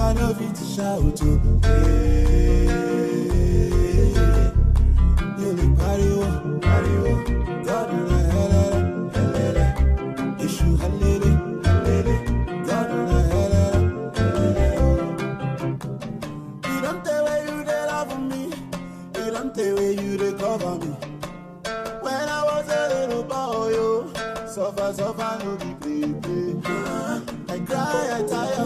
I know fit to shout to. You look party, God in the hell, issue halele, God in the hell. You don't tell where you dey love me, you don't tell where you dey cover me. When I was a little boy, yo, suffer, no be play. I cry, I tire,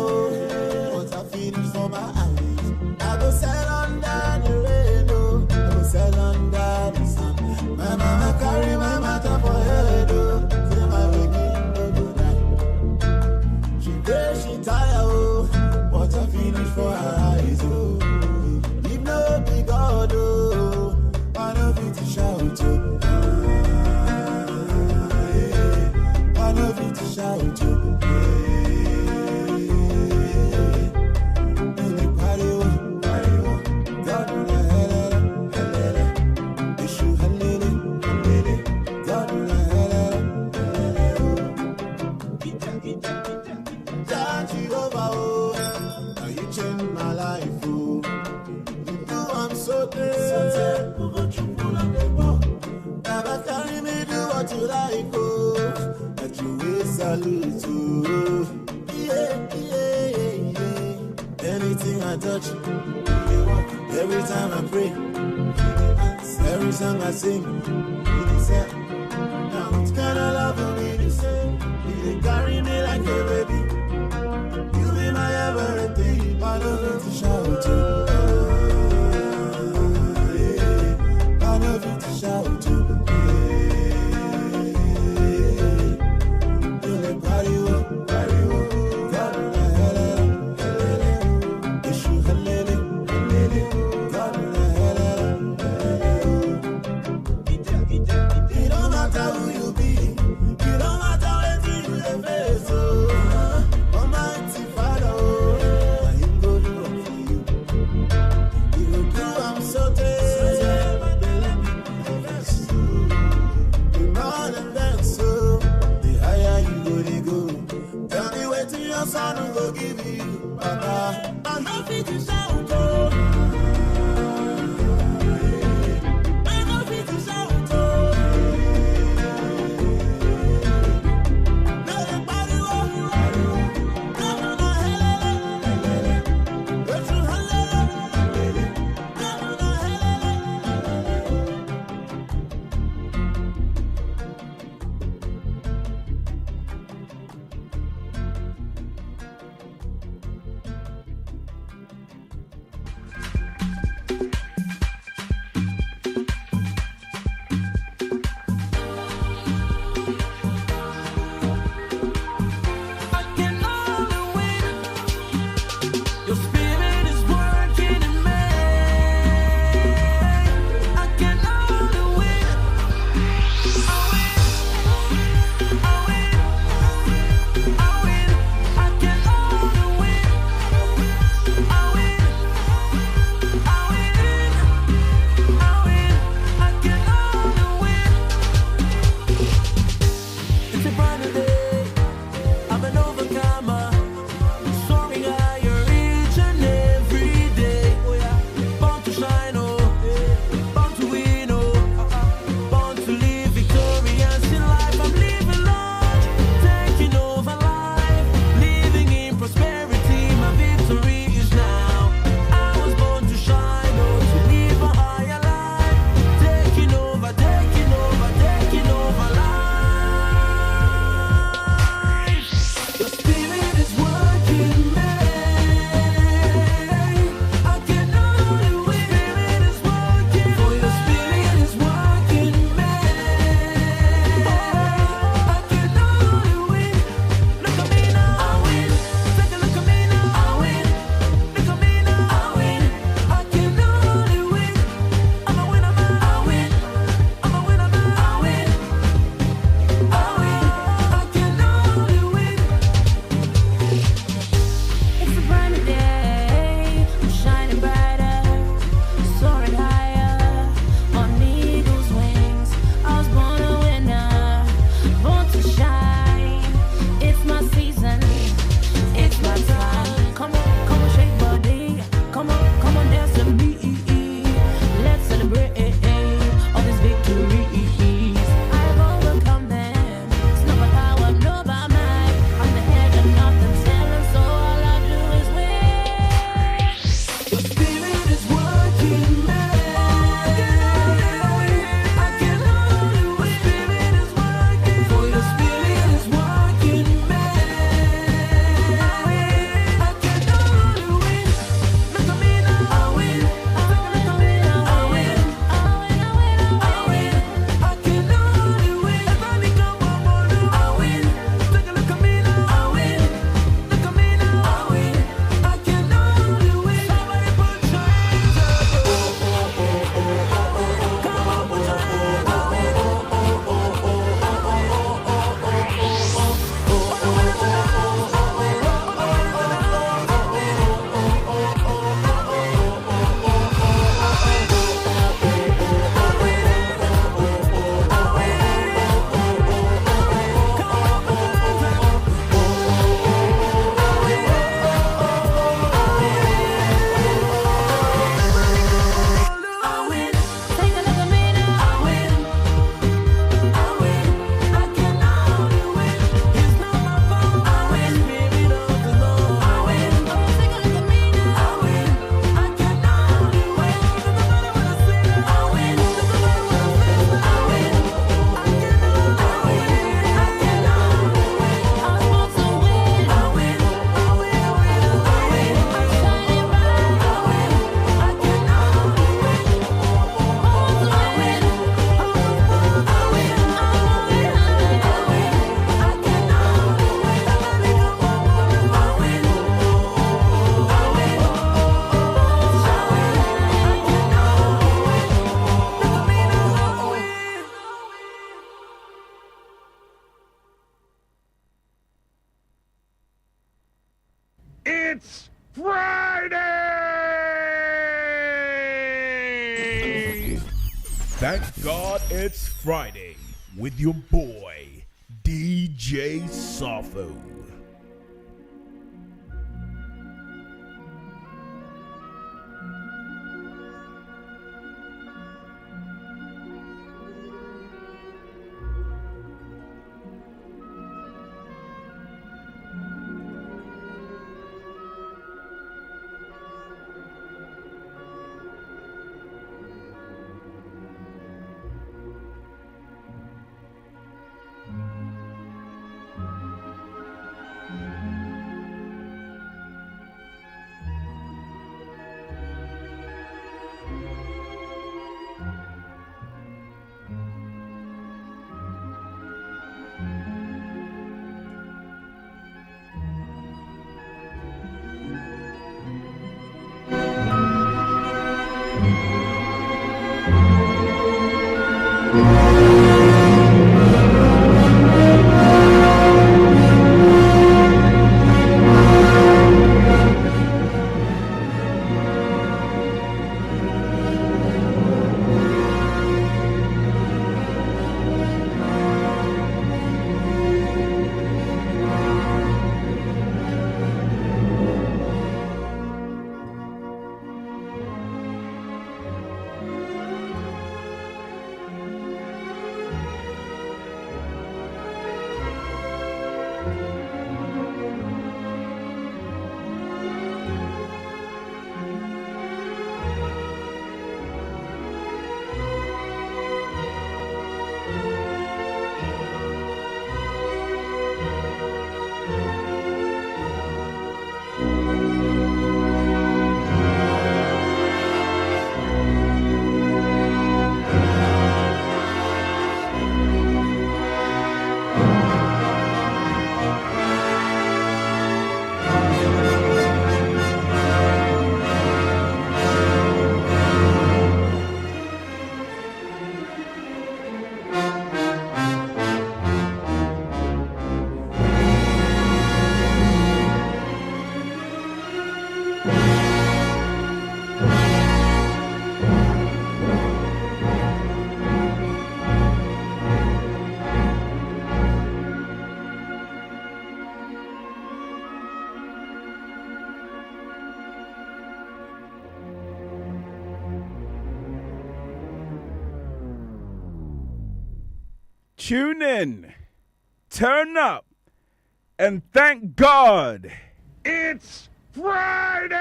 but I finish for my eyes. I go sell under the rain, oh, I go sell under the sun. My mama carry my matter for head, oh, say my waking no go die. She pray, she tire, oh, but I finish for her eyes, oh. If no be God, oh, I know fit to shout, oh. I know fit to shout, oh. Never carry me, do what you like, oh. That you will salute to. Yeah. Anything I touch, every time I pray, every song I sing, now it's kind of love for me to say. You carry me like a baby. You be my everything. I don't need to shout to. I know fit to shout to. You let party wo, God in the hell, issue halele, God in the hell. It don't matter who you be, it don't matter what you face, oh. Almighty Father, oh, I him go do it for you. You go do, I'm so tired. Son who go give you, Baba. I know fit to shout, oh. I know fit to shout, oh. Let it party, oh. Come on, hell, let you hell, come on, It's Friday! Thank God it's Friday with your boy, DJ Sarfo. Tune in, turn up, and thank God it's Friday!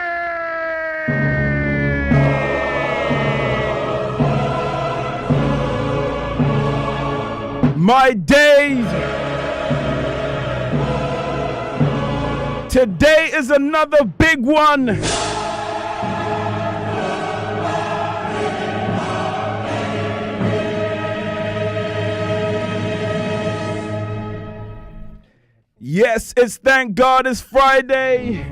My days, today is another big one. Yes, it's thank God it's Friday.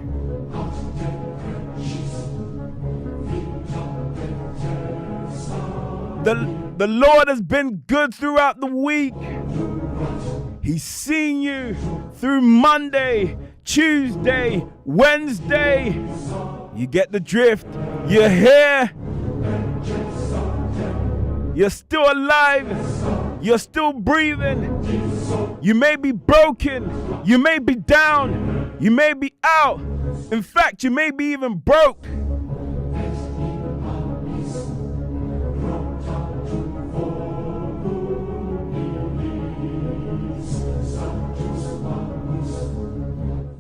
The Lord has been good throughout the week. He's seen you through Monday, Tuesday, Wednesday. You get the drift. You're here. You're still alive. You're still breathing. You may be broken. You may be down. You may be out. In fact, you may be even broke.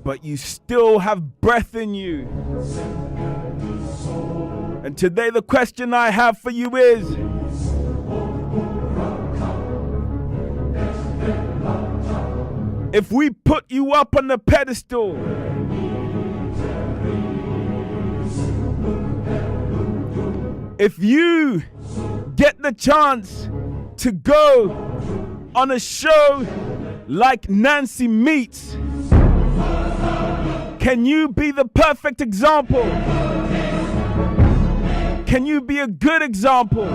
But you still have breath in you. And today the question I have for you is, if we put you up on the pedestal, if you get the chance to go on a show like NancyMeets, can you be the perfect example? Can you be a good example?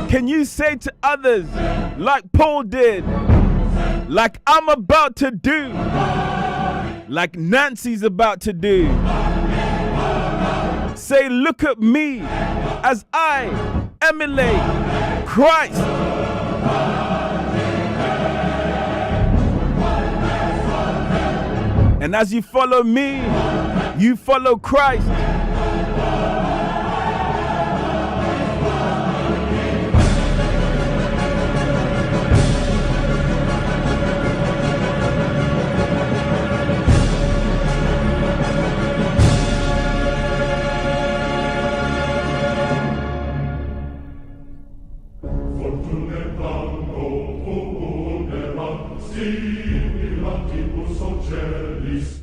Can you say to others, like Paul did, like I'm about to do, like Nancy's about to do. Say, look at me as I emulate Christ. And as you follow me, you follow Christ.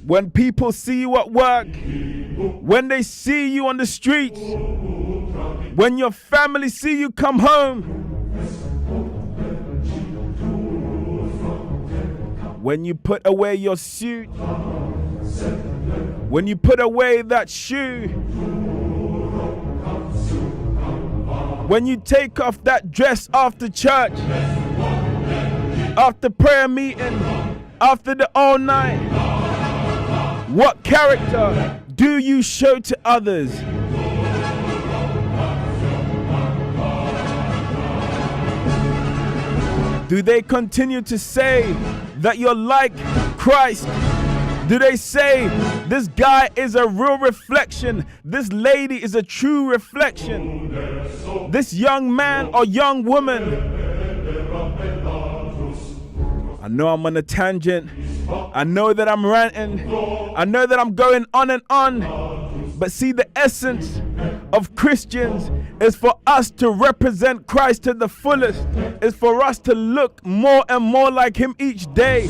When people see you at work, when they see you on the streets, when your family see you come home, when you put away your suit, when you put away that shoe, when you take off that dress after church, after prayer meeting, after the all night, what character do you show to others? Do they continue to say that you're like Christ? Do they say this guy is a real reflection? This lady is a true reflection? This young man or young woman? I know I'm on a tangent. I know that I'm ranting. I know that I'm going on and on. But see, the essence of Christians is for us to represent Christ to the fullest. Is for us to look more and more like Him each day.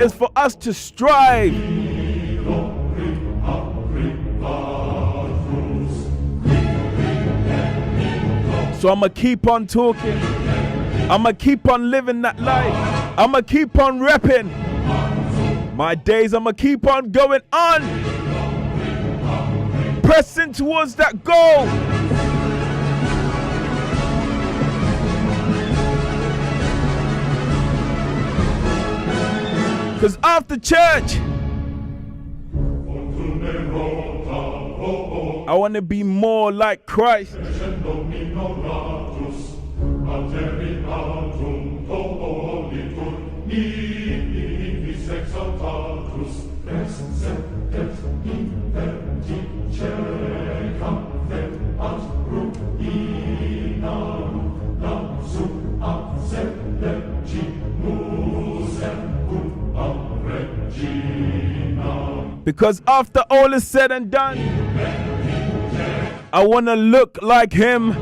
Is for us to strive. So I'ma keep on talking. I'ma keep on living that life. I'ma keep on repping my days. I'ma keep on going on, pressing towards that goal. Cause after church, I want to be more like Christ. Because after all is said and done, I want to look like Him.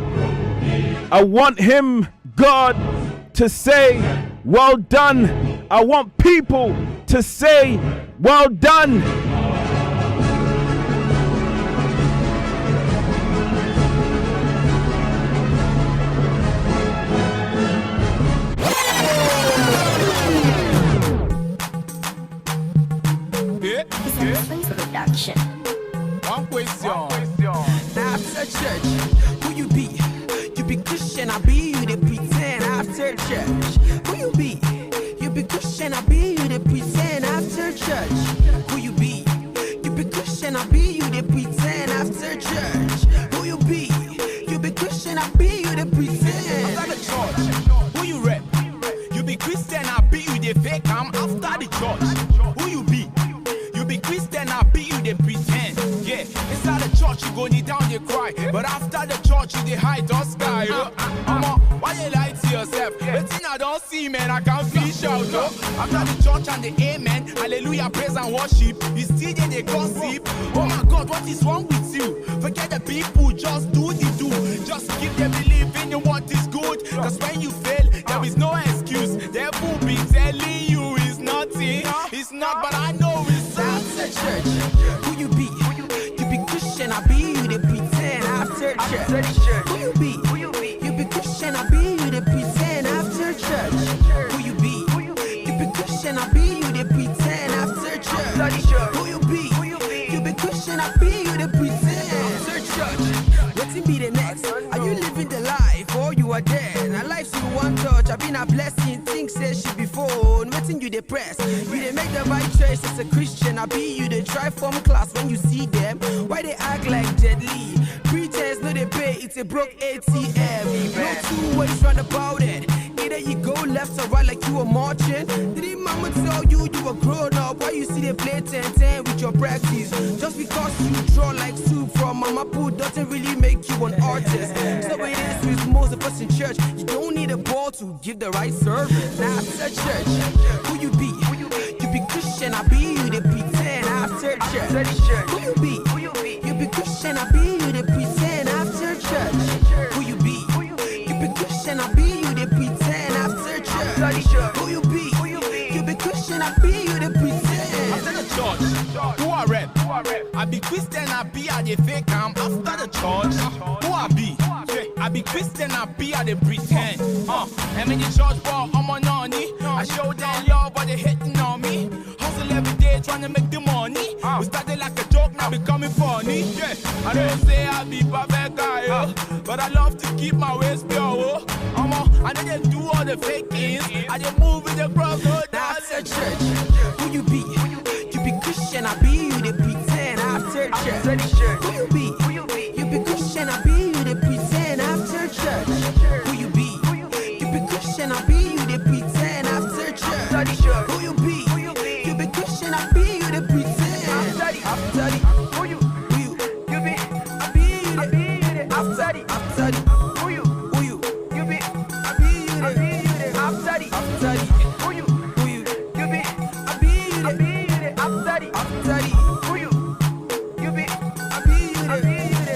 I want Him, God, to say, well done. I want people to say, well done. Production. One question. After church, who you be? You be Christian, I be you they pretend. After church, who you be? You be Christian, I be you they pretend. After church, who you be? You be Christian, I be you they pretend. After church, who you be? You be Christian, I be you they pretend. After the church, who you rep? You be Christian, I be you they fake. I'm after the church. Who you be? You be Christian, I be you they pretend. Yeah, inside the church you go kneel down, you cry. But after the church you they hide the sky. Why you lie to yourself? The thing I don't see, man, I can't fish out. After the church and the amen, hallelujah, praise and worship, you still there they gossip. Oh my God, what is wrong with you? Forget the people, just do the do. Just keep them believing in what is good. Cause when you fail, there is no excuse. They will be telling you it's nothing. It's not, but I know it's after church. Who you be? You be Christian, I be you they pretend. After church, who you be? You be Christian, I be you they pretend. After church, who you be? You be Christian, I be you they pretend. After church, who you be? You be Christian, I be you they pretend. After church, what's it be the next? Are you living the life or you are dead? A life you want touch, I been a blessing. Things say she be phone, waiting you depressed. You they make the right choice as a Christian. I be you they try from class when you see them. Why they act like deadly? Pretense, no they pay, it's a broke ATM. No two ways round about it. Either you go left or right like you were marching. Did mama tell you you were grown up? Why you see they play 10-10 with your practice? Just because you draw like soup from mama put doesn't really make you an artist. So it is with most of us in church. You don't need a ball to give the right service. Now after church, who you be? You be Christian, I be you they pretend after church. Who you be? You be Christian, I be you they pretend after church. Who you be? You be Christian, I be you they pretend after church. Who you be? You be Christian, I be you they pretend after the church. Who I rep? I be Christian, I be at the fake camp after the church. Who I be? I be Christian, I be at the pretend. I'm in the church, but I'm on nonny. I show them love, but they hating on me. Hustle every day, trying to make the money. We started like a joke, now becoming funny. Yeah, I don't say I be perfect guy, but I love to keep my waist pure. I know they do all the fakings. I just move with the crowd. Now after church, who you be? You be Christian, I be you they pretend after church. Who you be? You be Christian, I be you they pretend after church. Who you be? You be Christian, I be you they pretend after church. Who you be? You be Christian, I be you they pretend after who you be? I be you they after who you be? I be you they after who you be? I be you they after who you be? I be you they.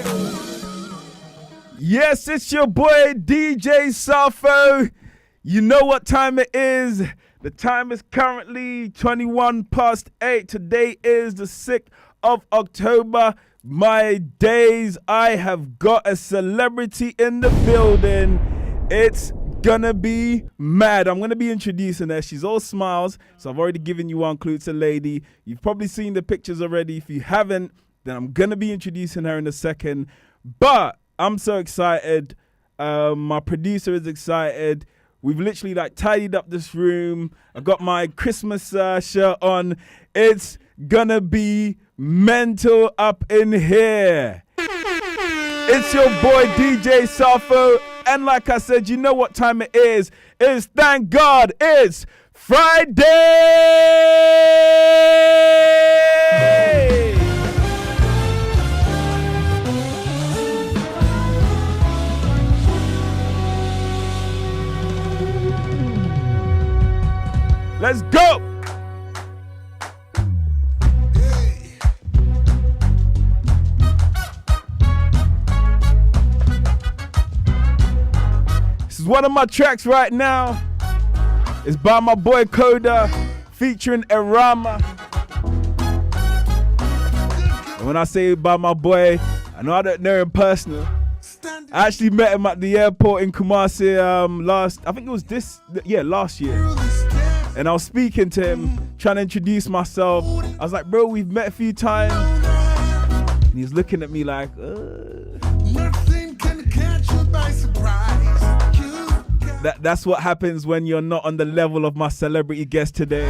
Yes, it's your boy DJ Sarfo. You know what time it is. The time is currently 8:21. Today is the 6th of October. My days, I have got a celebrity in the building. It's gonna be mad. I'm gonna be introducing her. She's all smiles, so I've already given you one clue. It's a lady. You've probably seen the pictures already. If you haven't, then I'm gonna be introducing her in a second. But I'm so excited. My producer is excited. We've literally tidied up this room. I got my Christmas shirt on. It's gonna be mental up in here. It's your boy DJ Sarfo. And like I said, you know what time it is. It's thank God it's Friday. Let's go! This is one of my tracks right now. It's by my boy Coda, featuring Erama. And when I say by my boy, I know I don't know him personally. I actually met him at the airport in Kumasi last year. And I was speaking to him, trying to introduce myself. I was like, bro, we've met a few times. And he's looking at me like, Nothing can catch you by surprise. That's what happens when you're not on the level of my celebrity guest today.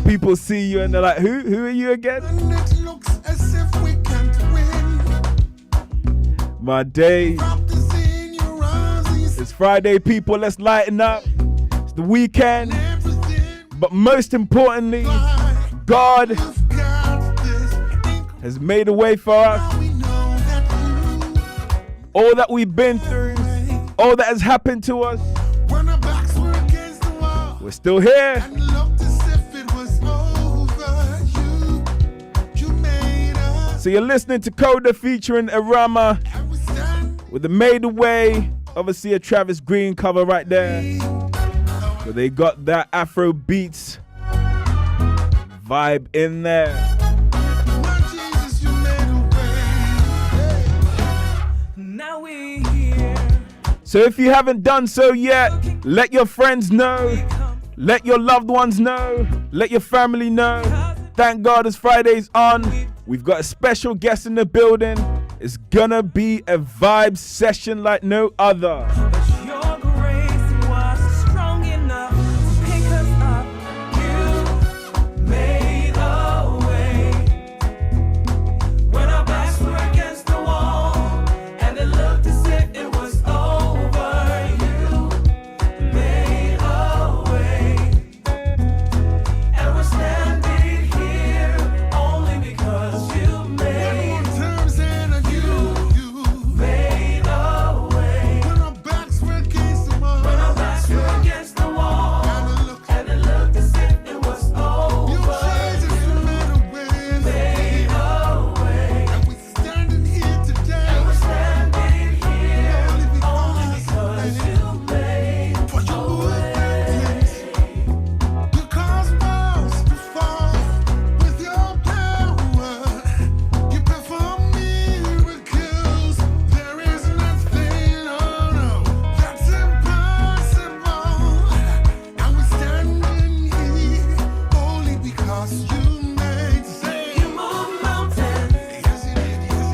People see you and they're like, who are you again? And it looks as if we can't win. My day. It's Friday, people. Let's lighten up. It's the weekend. But most importantly, God has made a way for us. All that we've been through, all that has happened to us, we're still here. So you're listening to Coda featuring Erama with the Made Away. Obviously a Travis Green cover right there. So they got that Afro beats vibe in there. Now we're here. So if you haven't done so yet, let your friends know, let your loved ones know, let your family know. Thank God it's Friday's on. We've got a special guest in the building. It's gonna be a vibe session like no other. Your grace was strong. because you made safe. You move mountains.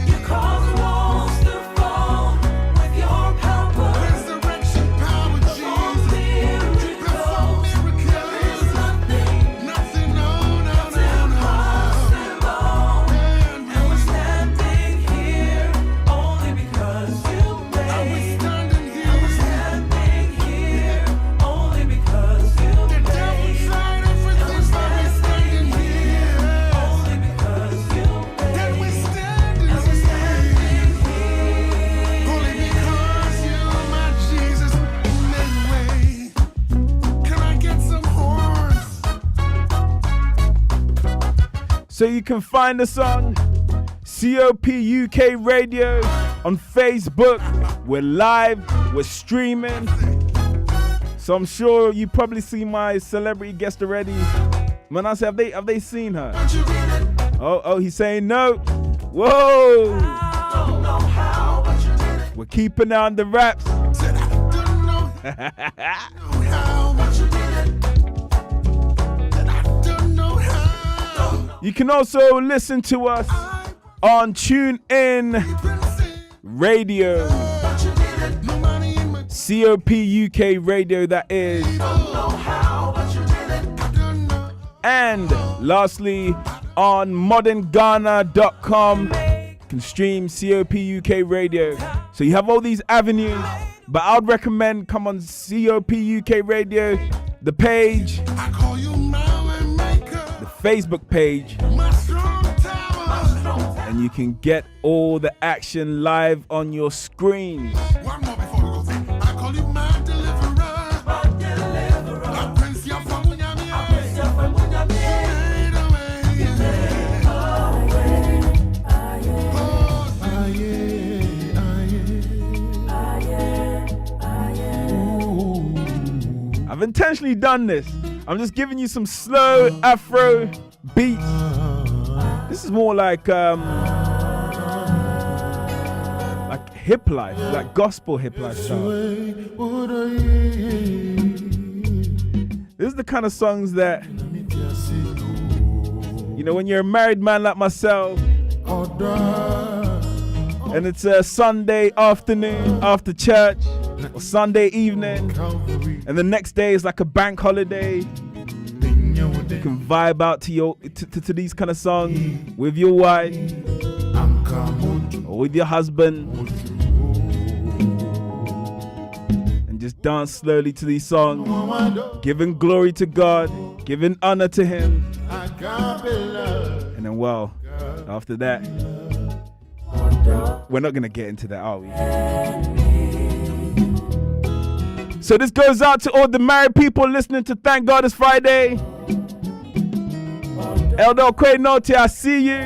You cause walls to fall with your power. Resurrection power, Jesus. Perform miracles. Nothing, no. Impossible. And we're standing here only because you made. And we're standing here. Standing here only because you The made. devil tried everything, but we're standing here. Only because you made. Then we're standing here. Only because you, my Jesus, made way. Can I get some horns? So you can find us on COPUK Radio on Facebook. We're live, we're streaming. So I'm sure you probably see my celebrity guest already. Man, I say, have they seen her? Don't you read it? Oh, he's saying no. Whoa! Don't know how, but you did it. We're keeping on the raps. Said I don't know how, but you did it. Said I don't know how. You can also listen to us on TuneIn Radio. But you did it. No money in my COPUK Radio, that is. don't know how, but you did it. I don't know. And lastly, on modernghana.com, you can stream COPUK Radio. So you have all these avenues, but I'd recommend come on COPUK Radio, the page, I call you my maker, the Facebook page, my strong tower. and you can get all the action live on your screens. One more before we go. I call you my deliverer. I prince ya from Munyamia. Made a way. I've intentionally done this. I'm just giving you some slow Afro beats. This is more like hip life, like gospel hip life style. This is the kind of songs that, you know, when you're a married man like myself, and it's a Sunday afternoon after church, or Sunday evening, and the next day is like a bank holiday. You can vibe out to to these kind of songs with your wife or with your husband, and just dance slowly to these songs, giving glory to God, giving honor to Him. And then, well, after that, we're not gonna get into that, are we? So this goes out to all the married people listening to Thank God It's Friday. Elder Kwenote, I see you.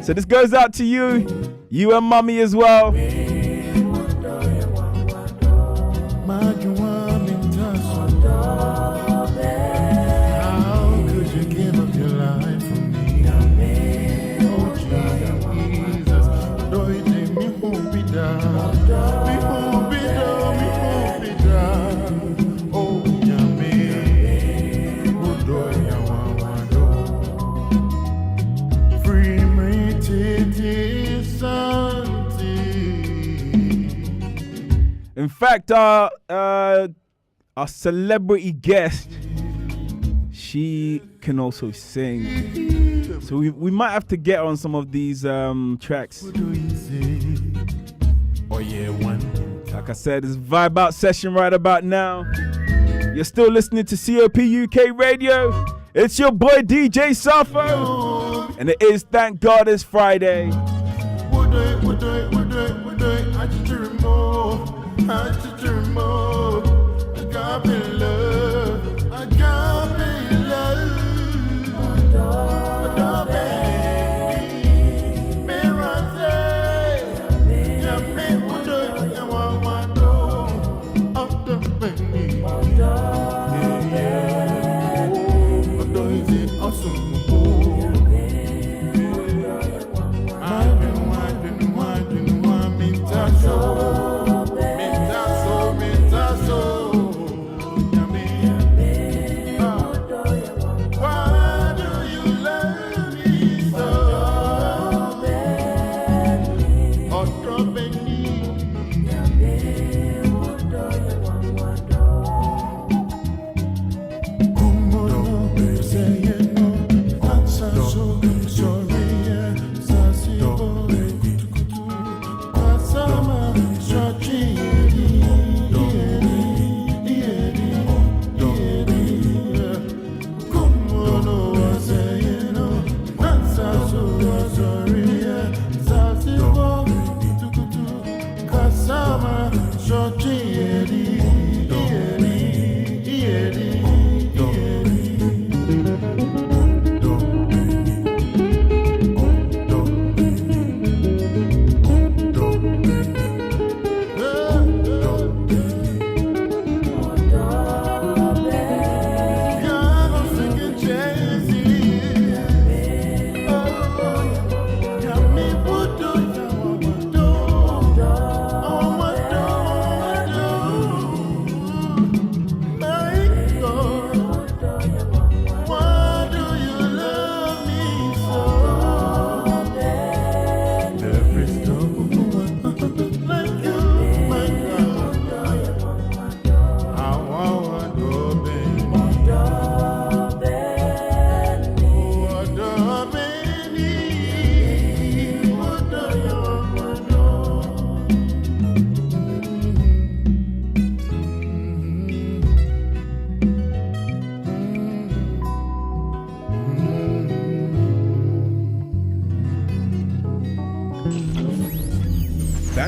So this goes out to you and mommy as well. How could you give up your life for me? Oh Jesus, do it make me won't be down. Me won't be down, me won't be down. Oh Yami, who do ya want to free me titi santi. In fact, our celebrity guest, she can also sing. So we might have to get on some of these tracks. Oh yeah, one. Like I said, it's Vibe Out session right about now. You're still listening to COPUK Radio. It's your boy DJ Sarfo, and it is Thank God It's Friday. Would do it, I just remove, I just remove. I got me love, I got me love. Awesome.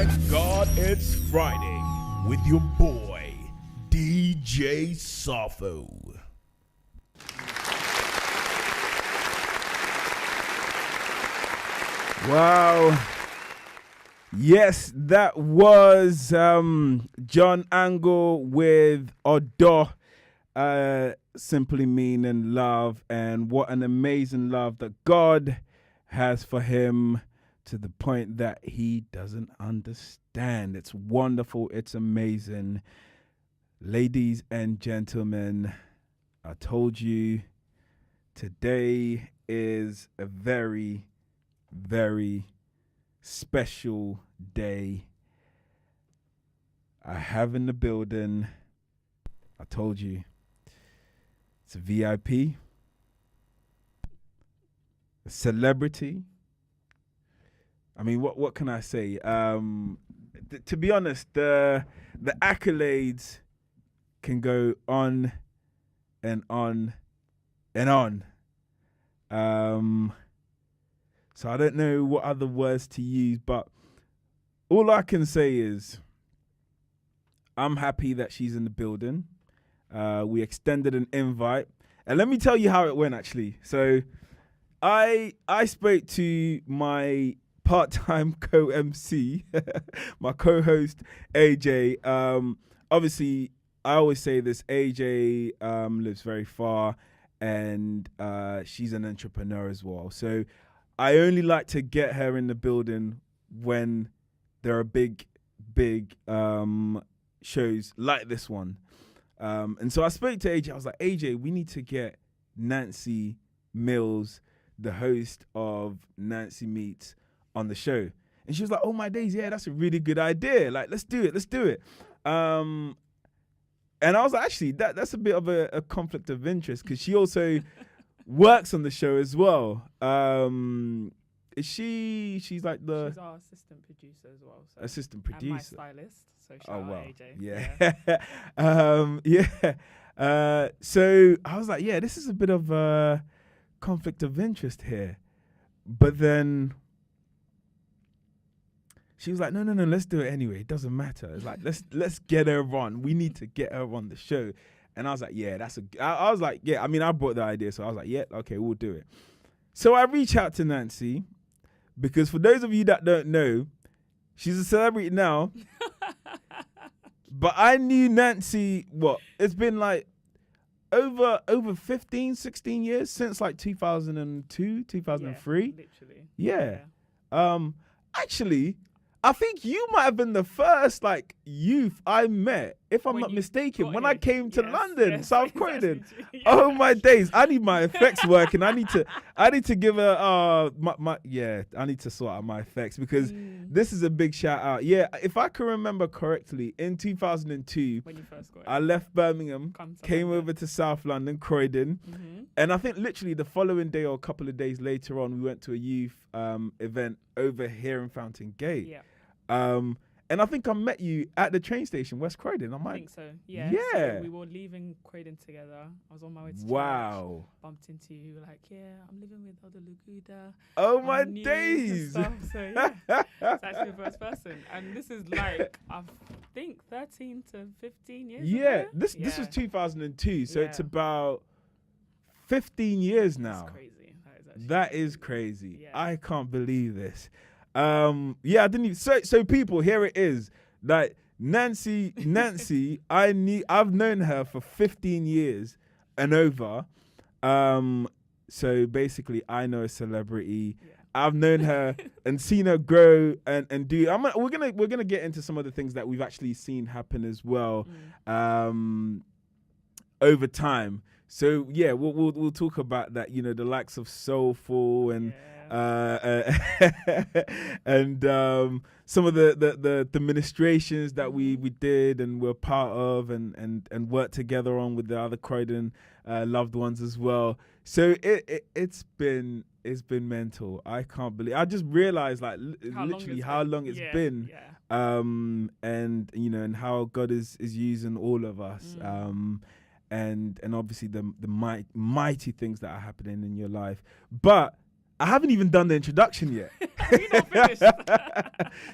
Thank God it's Friday with your boy, DJ Sarfo. Wow. Yes, that was John Angle with Odo, simply meaning love, and what an amazing love that God has for him, to the point that he doesn't understand. It's wonderful. It's amazing. Ladies and gentlemen, I told you today is a very, very special day. I have in the building, I told you, it's a VIP, a celebrity. I mean, what can I say? To be honest, the accolades can go on and on and on. So I don't know what other words to use, but all I can say is I'm happy that she's in the building. We extended an invite, and let me tell you how it went, actually. So I spoke to my part-time co-MC, my co-host AJ. Obviously, I always say this, AJ lives very far, and she's an entrepreneur as well. So I only like to get her in the building when there are big shows like this one. And so I spoke to AJ. I was like, AJ, we need to get Nancy Mills, the host of NancyMeets, on the show. And she was like, oh my days, yeah, that's a really good idea. Like, let's do it. And I was like, actually, that's a bit of a conflict of interest, because she also works on the show as well. Is she's like she's our assistant producer as well. So. Assistant producer. And my stylist. So shout out AJ. Yeah. So I was like, yeah, this is a bit of a conflict of interest here. But then she was like, no, let's do it anyway. It doesn't matter. It's like, let's get her on. We need to get her on the show. And I was like, yeah, I was like, yeah, I mean, I brought the idea. So I was like, yeah, okay, we'll do it. So I reach out to Nancy, because for those of you that don't know, she's a celebrity now. But I knew Nancy, it's been like over 15, 16 years, since like 2002, 2003. Yeah, literally. Yeah. Actually, I think you might have been the first like youth I met, if I'm not mistaken, when I came to London, South Croydon. Oh my days! I need my effects working. I need to give her I need to sort out my effects, because this is a big shout out. Yeah, if I can remember correctly, in 2002, when you first got I left Birmingham, came over to South London, Croydon, and I think literally the following day or a couple of days later on, we went to a youth event over here in Fountain Gate. Yeah. And I think I met you at the train station, West Croydon. I think so. Yeah. So we were leaving Croydon together. I was on my way to church. Bumped into you. Like, yeah, I'm living with Oda Luguda. Oh my days. So yeah, it's actually the first person. And this is like, I think 13 to 15 years ago. This was 2002. So it's about 15 years now. That's crazy. That is crazy. Yeah. I can't believe this. I didn't even, so people, here it is. Like Nancy, I've known her for 15 years and over. So basically I know a celebrity. Yeah. I've known her and seen her grow and do. We're gonna get into some of the things that we've actually seen happen as well, over time. So yeah, we'll talk about that. You know, the likes of Soulful and and some of the ministrations that we did and were part of and worked together on with the other Croydon loved ones as well. So it's been mental. I can't believe. I just realized how long it's been. Yeah. And you know, and how God is using all of us. And obviously the mighty things that are happening in your life. But I haven't even done the introduction yet. We not finished.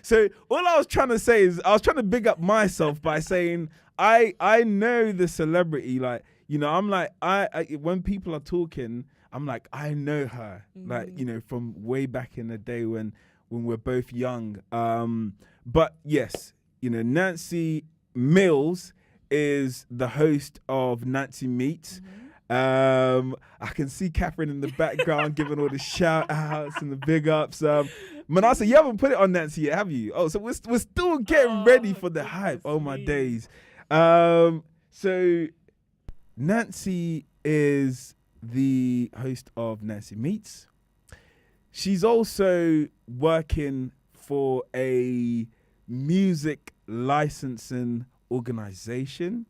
So all I was trying to say is I was trying to big up myself by saying I know the celebrity, like, you know, I'm like I when people are talking, I'm like, I know her, like, you know, from way back in the day when we're both young. But yes, you know, Nancy Mills is the host of NancyMeets. I can see Catherine in the background giving all the shout outs and the big ups. Manasa, you haven't put it on Nancy yet, have you? Oh, so we're still getting ready for the hype. Oh my days. So Nancy is the host of NancyMeets. She's also working for a music licensing organization,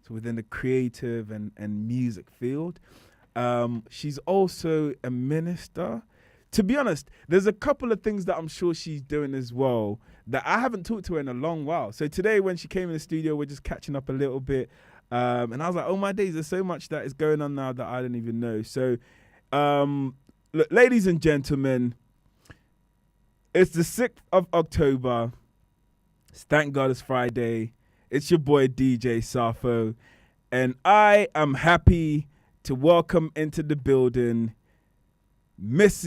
so within the creative and music field. She's also a minister. To be honest, there's a couple of things that I'm sure she's doing as well that I haven't talked to her in a long while. So today when she came in the studio, we're just catching up a little bit. And I was like, oh my days, there's so much that is going on now that I don't even know. So look, ladies and gentlemen, it's the 6th of October. Thank God it's Friday. It's your boy DJ Sarfo. And I am happy to welcome into the building Miss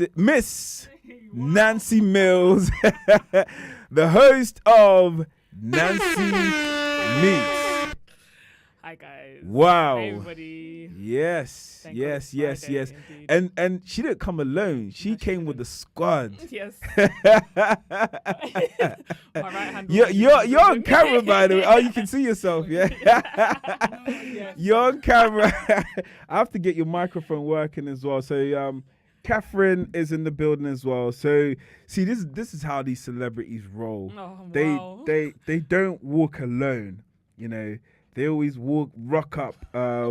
Nancy Mills, the host of NancyMeets. Hi guys. Wow. Hey everybody. Yes. Thank yes. God it's Friday, And she didn't come alone. She came with a squad. Yes. My right hand. You're on camera, by the way. Oh, you can see yourself, yeah. Yes. You're on camera. I have to get your microphone working as well. So Catherine is in the building as well. So see, this is how these celebrities roll. Oh, wow. They don't walk alone, you know. They always rock up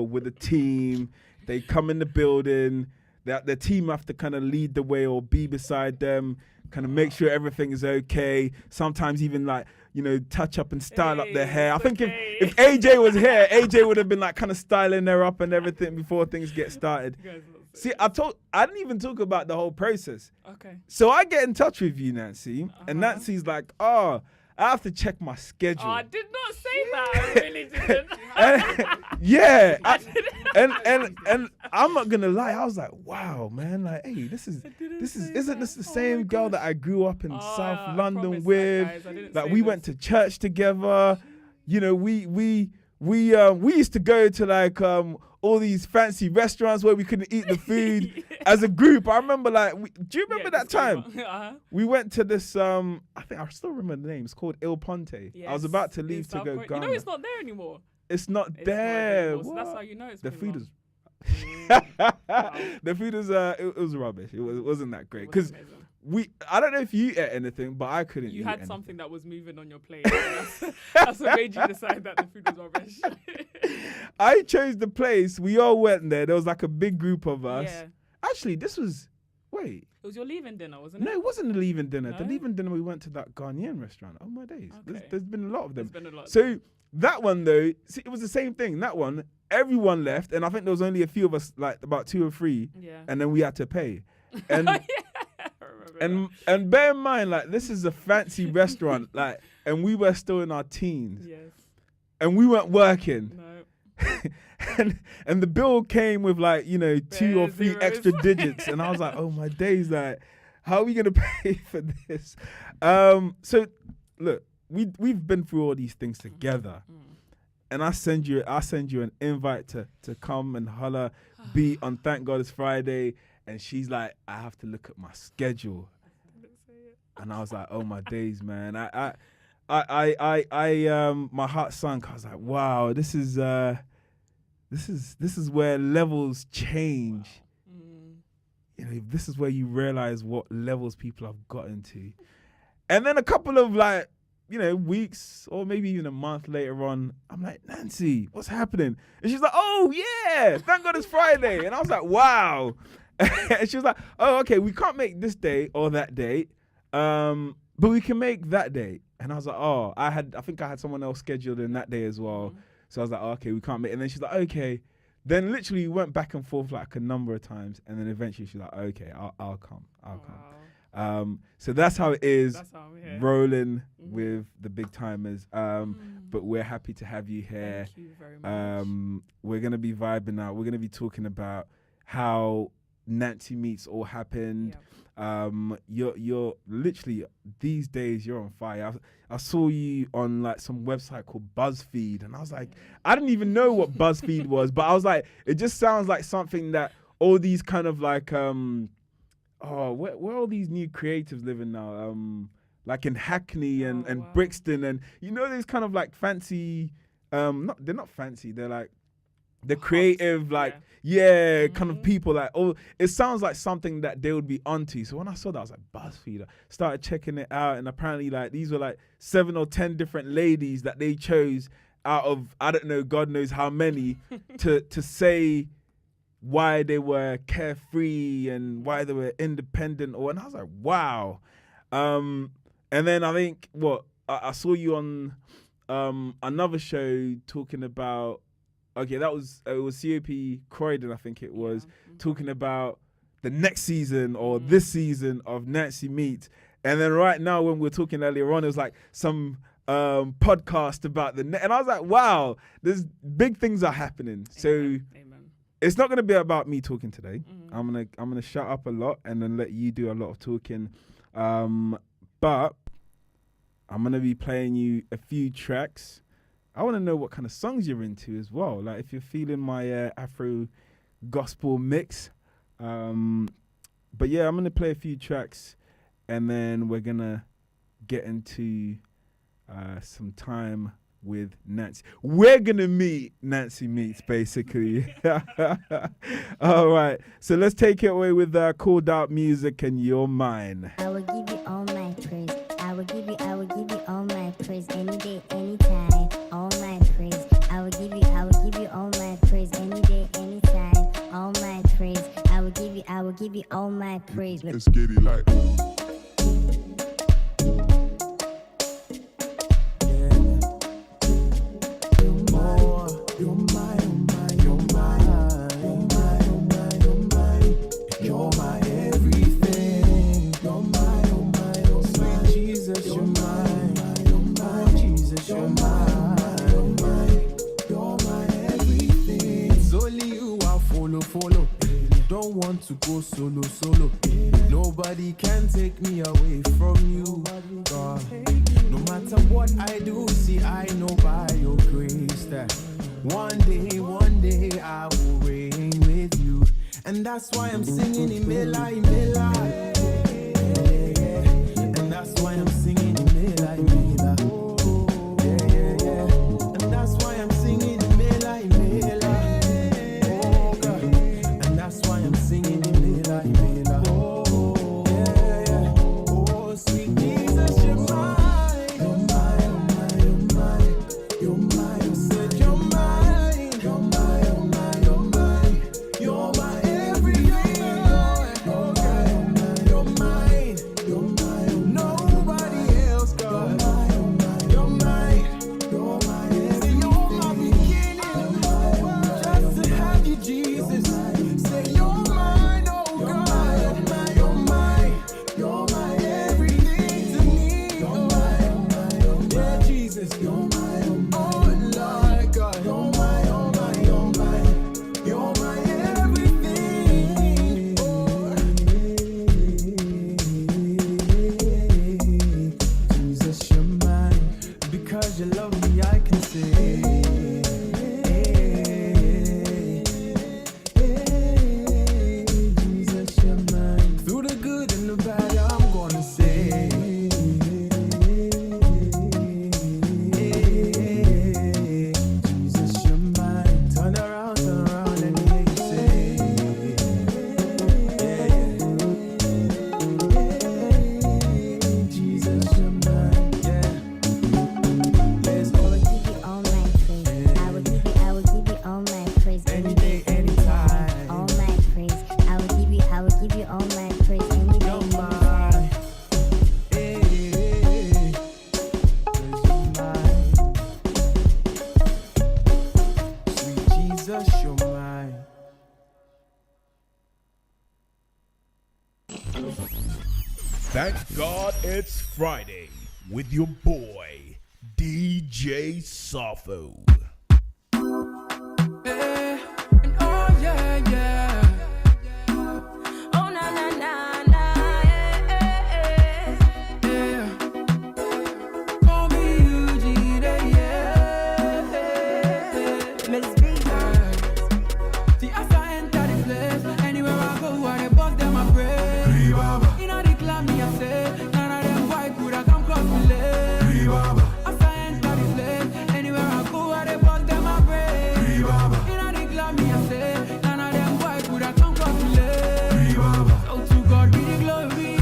with a team. They come in the building. The team have to kind of lead the way or be beside them, kind of make sure everything is okay. Sometimes even like, you know, touch up and style up their hair. I think if AJ was here, AJ would have been like kind of styling her up and everything before things get started. See, I didn't even talk about the whole process. Okay. So I get in touch with you, Nancy, and Nancy's like, oh, I have to check my schedule. Oh, I did not say that. I really didn't. Yeah. And I'm not gonna lie, I was like, wow, man, like, hey, isn't this the same girl that I grew up in South London with? Like we went to church together. You know, we used to go to like all these fancy restaurants where we couldn't eat the food as a group. I remember like, do you remember that time? We went to this, I think I still remember the name. It's called Il Ponte. Yes. I was about to leave to go Ghana. You know it's not there anymore. It's not there. So that's how you know it's the food wrong. is. The food is it was rubbish. It wasn't that great because I don't know if you ate anything, but I couldn't. You eat had anything. Something that was moving on your plate. That's what made you decide that the food was rubbish. I chose the place. We all went there. There was like a big group of us. Yeah. Actually, this was. Wait. It was your leaving dinner, wasn't it? No, it wasn't the leaving dinner. No? The leaving dinner, we went to that Ghanaian restaurant. Oh my days. Okay. There's been a lot of them. There's been a lot. So that one though, see, it was the same thing. That one, everyone left, and I think there was only a few of us, like about 2 or 3. Yeah. And then we had to pay. And and bear in mind, like this is a fancy restaurant, like, and we were still in our teens. Yes. And we weren't working. No. and the bill came with like, you know, 2 or 3 extra digits, and I was like, oh my days, like, how are we gonna pay for this? So look, we've been through all these things together. And I send you an invite to come and holler, be on Thank God It's Friday. And she's like, I have to look at my schedule. And I was like, oh my days, man. My heart sunk. I was like, wow, this is where levels change. Wow. You know, this is where you realize what levels people have gotten to. And then a couple of like, you know, weeks or maybe even a month later on, I'm like, Nancy, what's happening? And she's like, oh yeah, thank God it's Friday. And I was like, wow. And she was like, oh, okay, we can't make this day or that date, but we can make that date. And I was like, oh, I think I had someone else scheduled in that day as well. So I was like, oh, okay, we can't make. And then she's like, okay, then literally we went back and forth like a number of times, and then eventually she's like, okay, I'll come. So that's how it is. That's how I'm here. Rolling with the big timers. But we're happy to have you here. Thank you very much. We're gonna be vibing out. We're gonna be talking about how NancyMeets all happened. Yep. You're literally these days you're on fire. I saw you on like some website called BuzzFeed, and I was like, I didn't even know what BuzzFeed was, but I was like, it just sounds like something that all these kind of like where all these new creatives living now? Like in Hackney and wow. Brixton, and you know these kind of like fancy they're not fancy, they're like the creative, like kind of people, like, oh, it sounds like something that they would be onto. So when I saw that, I was like, BuzzFeed. I started checking it out, and apparently like these were like 7 or 10 different ladies that they chose out of, I don't know, God knows how many, to say why they were carefree and why they were independent. And I was like, wow. And then I think I saw you on another show talking about, it was COP Croydon, I think it was, talking about the next season or this season of NancyMeets. And then right now, when we were talking earlier on, it was like some podcast about and I was like, wow, there's big things are happening. So Amen. It's not going to be about me talking today. I'm gonna shut up a lot and then let you do a lot of talking. But I'm gonna be playing you a few tracks. I want to know what kind of songs you're into as well. Like if you're feeling my Afro gospel mix. But yeah, I'm going to play a few tracks and then we're going to get into some time with Nancy. We're going to meet NancyMeets, basically. All right. So let's take it away with Called Out Music and You're Mine. I will give you all my praise. I will give you all my praise any day, anytime. All my praise. I will give you all my praise any day, anytime. All my praise. I will give you all my praise. Let's get it like. To go solo. Nobody can take me away from you, God. No matter what I do, see, I know by your grace that one day I will reign with you. And that's why I'm singing Imela, Imela. And that's why I'm singing Imela, Imela. And that's why I'm singing Imela, Imela. Thank God it's Friday with your boy, DJ Sarfo. And oh yeah, yeah. Oh na na na na, yeah. Call me Eugene, yeah. Miss B. See, as I enter the place, anywhere I go, I dey bust them a praise. Inna the club, me I say, none of them white could have come cross me leg. As I enter the place, anywhere I go, I dey bust them a praise. Inna the club, me I say, none of them white could have come cross me leg. So to God be the glory.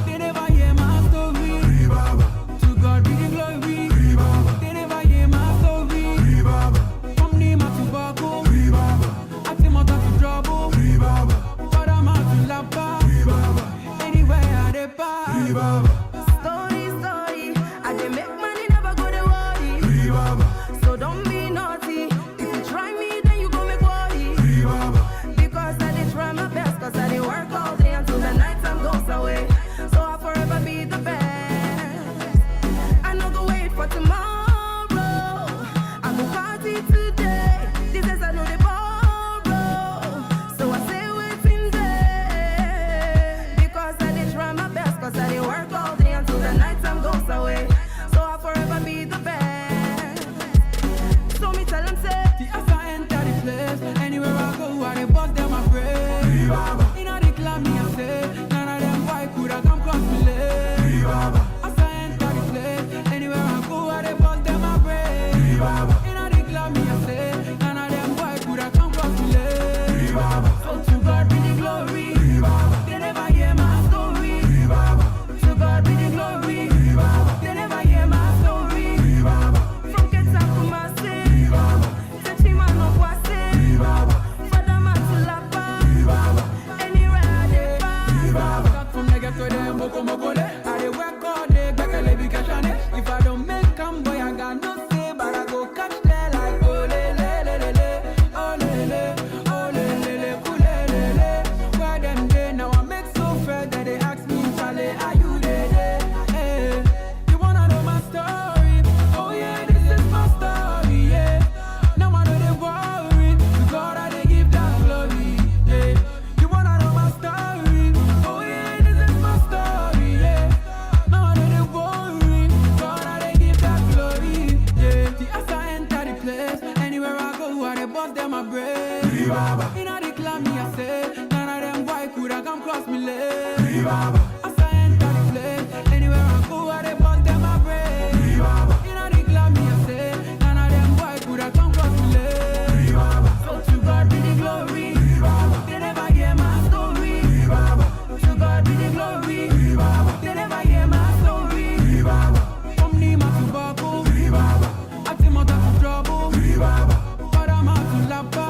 They never hear my story. To God be the glory. They never hear my story. From Nima to Baku, Atimota to trouble. Padama to Lapa. Anywhere I dey pass. Story, I dey make money, never go to worry. So don't be naughty. If you try me, then you go make worry. Because I dey try my best, cause I dey work all day until the night time goes away. So I'll forever be the best. I no go wait for tomorrow. I go party today. This is I know they borrow. So I say waiting there. Because I dey try my best, cause I dey work all day until the night time goes away. So I'll forever be the best. So me tell them say, the as I enter the place, anywhere I go, I dey bust them a praise. Inna the club, me I say, none of them white could have come cross me leg. As I enter the place, anywhere I go, I dey bust them a praise. Inna the club, me I say, none of them white could have come cross me leg. So to God be the glory. They never hear my story. To God be the glory. They never hear my story. From Keta Kumasi, Techima no Kwasi, Fadama to Lapa, anywhere I dey pass. Start from the ghetto there, Moko Mokole. I dey work all day, Bekele Bikashane. If I don't make come, boy, I got no say, but I go catch there like oh le le le le le, oh le le, oh le le le, ooh le le le. Where them dey now? I make so fair that they ask me, Charlie, are you there? Hey, you wanna know my story? Oh yeah, this is my story. Yeah, now I know they worry. To God I dey give that glory. Yeah, you wanna know my story? Oh yeah, this is my story. Yeah, now I know they worry. To God I dey give that glory. Yeah, the as I enter the place, anywhere I go, I dey bust them a brain. Inna the club, me I say, none of them white could have come cross me leg. As I enter the place, anywhere I go, I dey bust them a brain. Inna the club, me I say, none of them white could have come cross me leg. So to God be the glory. They never hear my story. To God be the glory. They never hear my story. From Nima to Baku, Atimota to trouble. Padama to Lapa.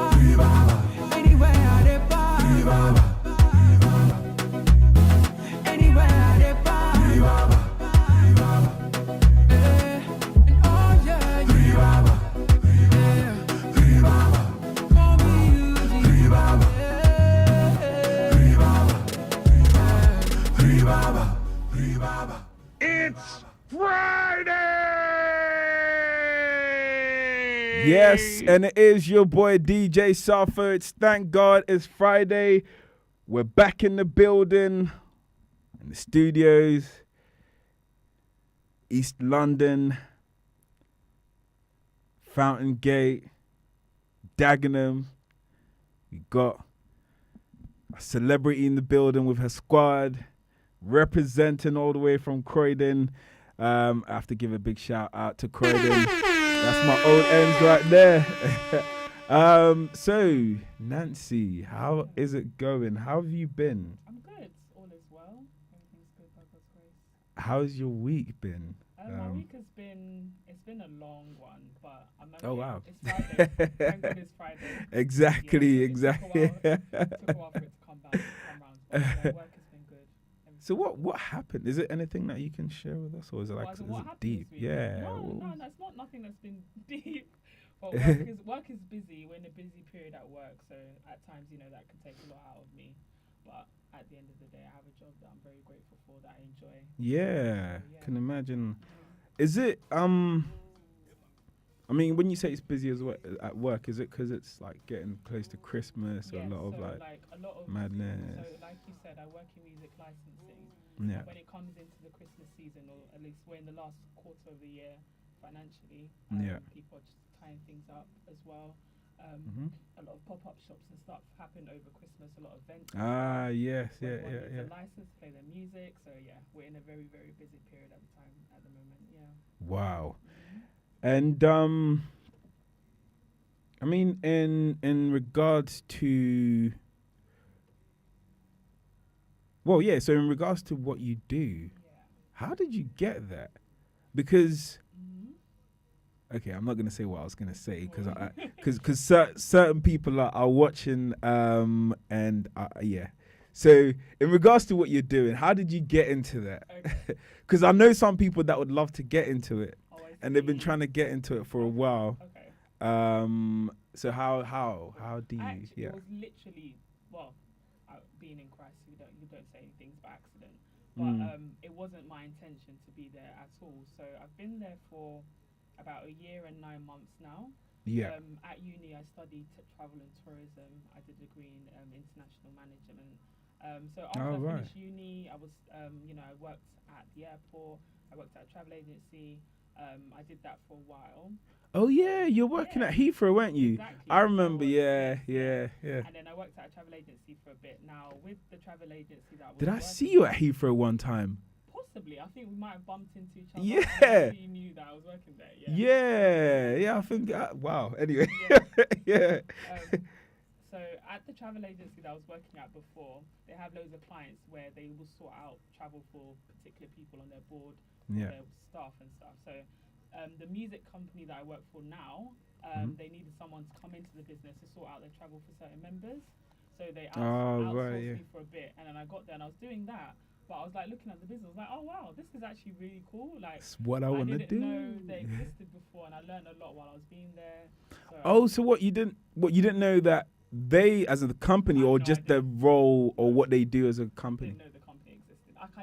Anywhere I dey pass. Anywhere I dey pass. And oh yeah, yeah. Call me Eugene, It's Friday! Yes, and it is your boy DJ Sarfo. It's Thank God It's Friday. We're back in the building, in the studios, East London, Fountain Gate, Dagenham. We got a celebrity in the building with her squad, representing all the way from Croydon. I have to give a big shout out to Croydon. That's my old ends right there. So, Nancy, how is it going? How have you been? I'm good. All is well. Everything's good by God's grace. How's your week been? My week has been, it's been a long one, but I'm okay. Oh, wow. It's Friday. Thank God it's Friday. Exactly. It took a while for it to come round. But yeah, work has been good. So what happened? Is it anything that you can share with us, or is it like What is it happened deep? this week? Yeah. No, that's not nothing that's been deep. But work is busy. We're in a busy period at work, so at times, that can take a lot out of me. but at the end of the day, I have a job that I'm very grateful for, that I enjoy. Yeah, So, yeah. can imagine. Is it I mean, when you say it's busy as well at work, is it because it's like getting close to Christmas or a lot of a lot of madness? So, like you said, I work in music licensing. Yeah. When it comes into the Christmas season, or at least we're in the last quarter of the year financially, people are just tying things up as well. A lot of pop-up shops and stuff happen over Christmas. A lot of events. Yes, Everyone needs a license to play their music. So yeah, we're in a very, very busy period at the moment. Yeah. Wow. And I mean, in regards to, well, yeah. So in regards to what you do, how did you get that? Because, okay, I'm not gonna say what I was gonna say because certain people are watching, and yeah. So in regards to what you're doing, how did you get into that? Because I know some people that would love to get into it, and they've been trying to get into it for a while. So how do you? Actually, it was literally, being in Christ, you don't say things by accident. But it wasn't my intention to be there at all. So I've been there for about a year and 9 months now. Yeah. At uni, I studied travel and tourism. I did a degree in international management. So after I finished uni, I was, I worked at the airport. I worked at a travel agency. I did that for a while. Oh yeah, you're working at Heathrow, weren't you? Exactly. I remember. So, yeah. And then I worked at a travel agency for a bit. Now with the travel agency that I was Did I see you at Heathrow one time? Possibly. I think we might have bumped into each other. Yeah. You knew that I was working there. Yeah. I think. Wow. Anyway. Yeah. So at the travel agency that I was working at before, they have loads of clients where they will sort out travel for particular people on their board, their staff and stuff. So the music company that I work for now, they needed someone to come into the business to sort out their travel for certain members. So they outsourced me for a bit, and then I got there and I was doing that. But I was like looking at the business, like, oh wow, this is actually really cool. Like, it's what I want to do. I didn't know they existed before, and I learned a lot while I was being there. So what you didn't know that they as a company, or just the role, or what they do as a company? I didn't know the company existed. Like I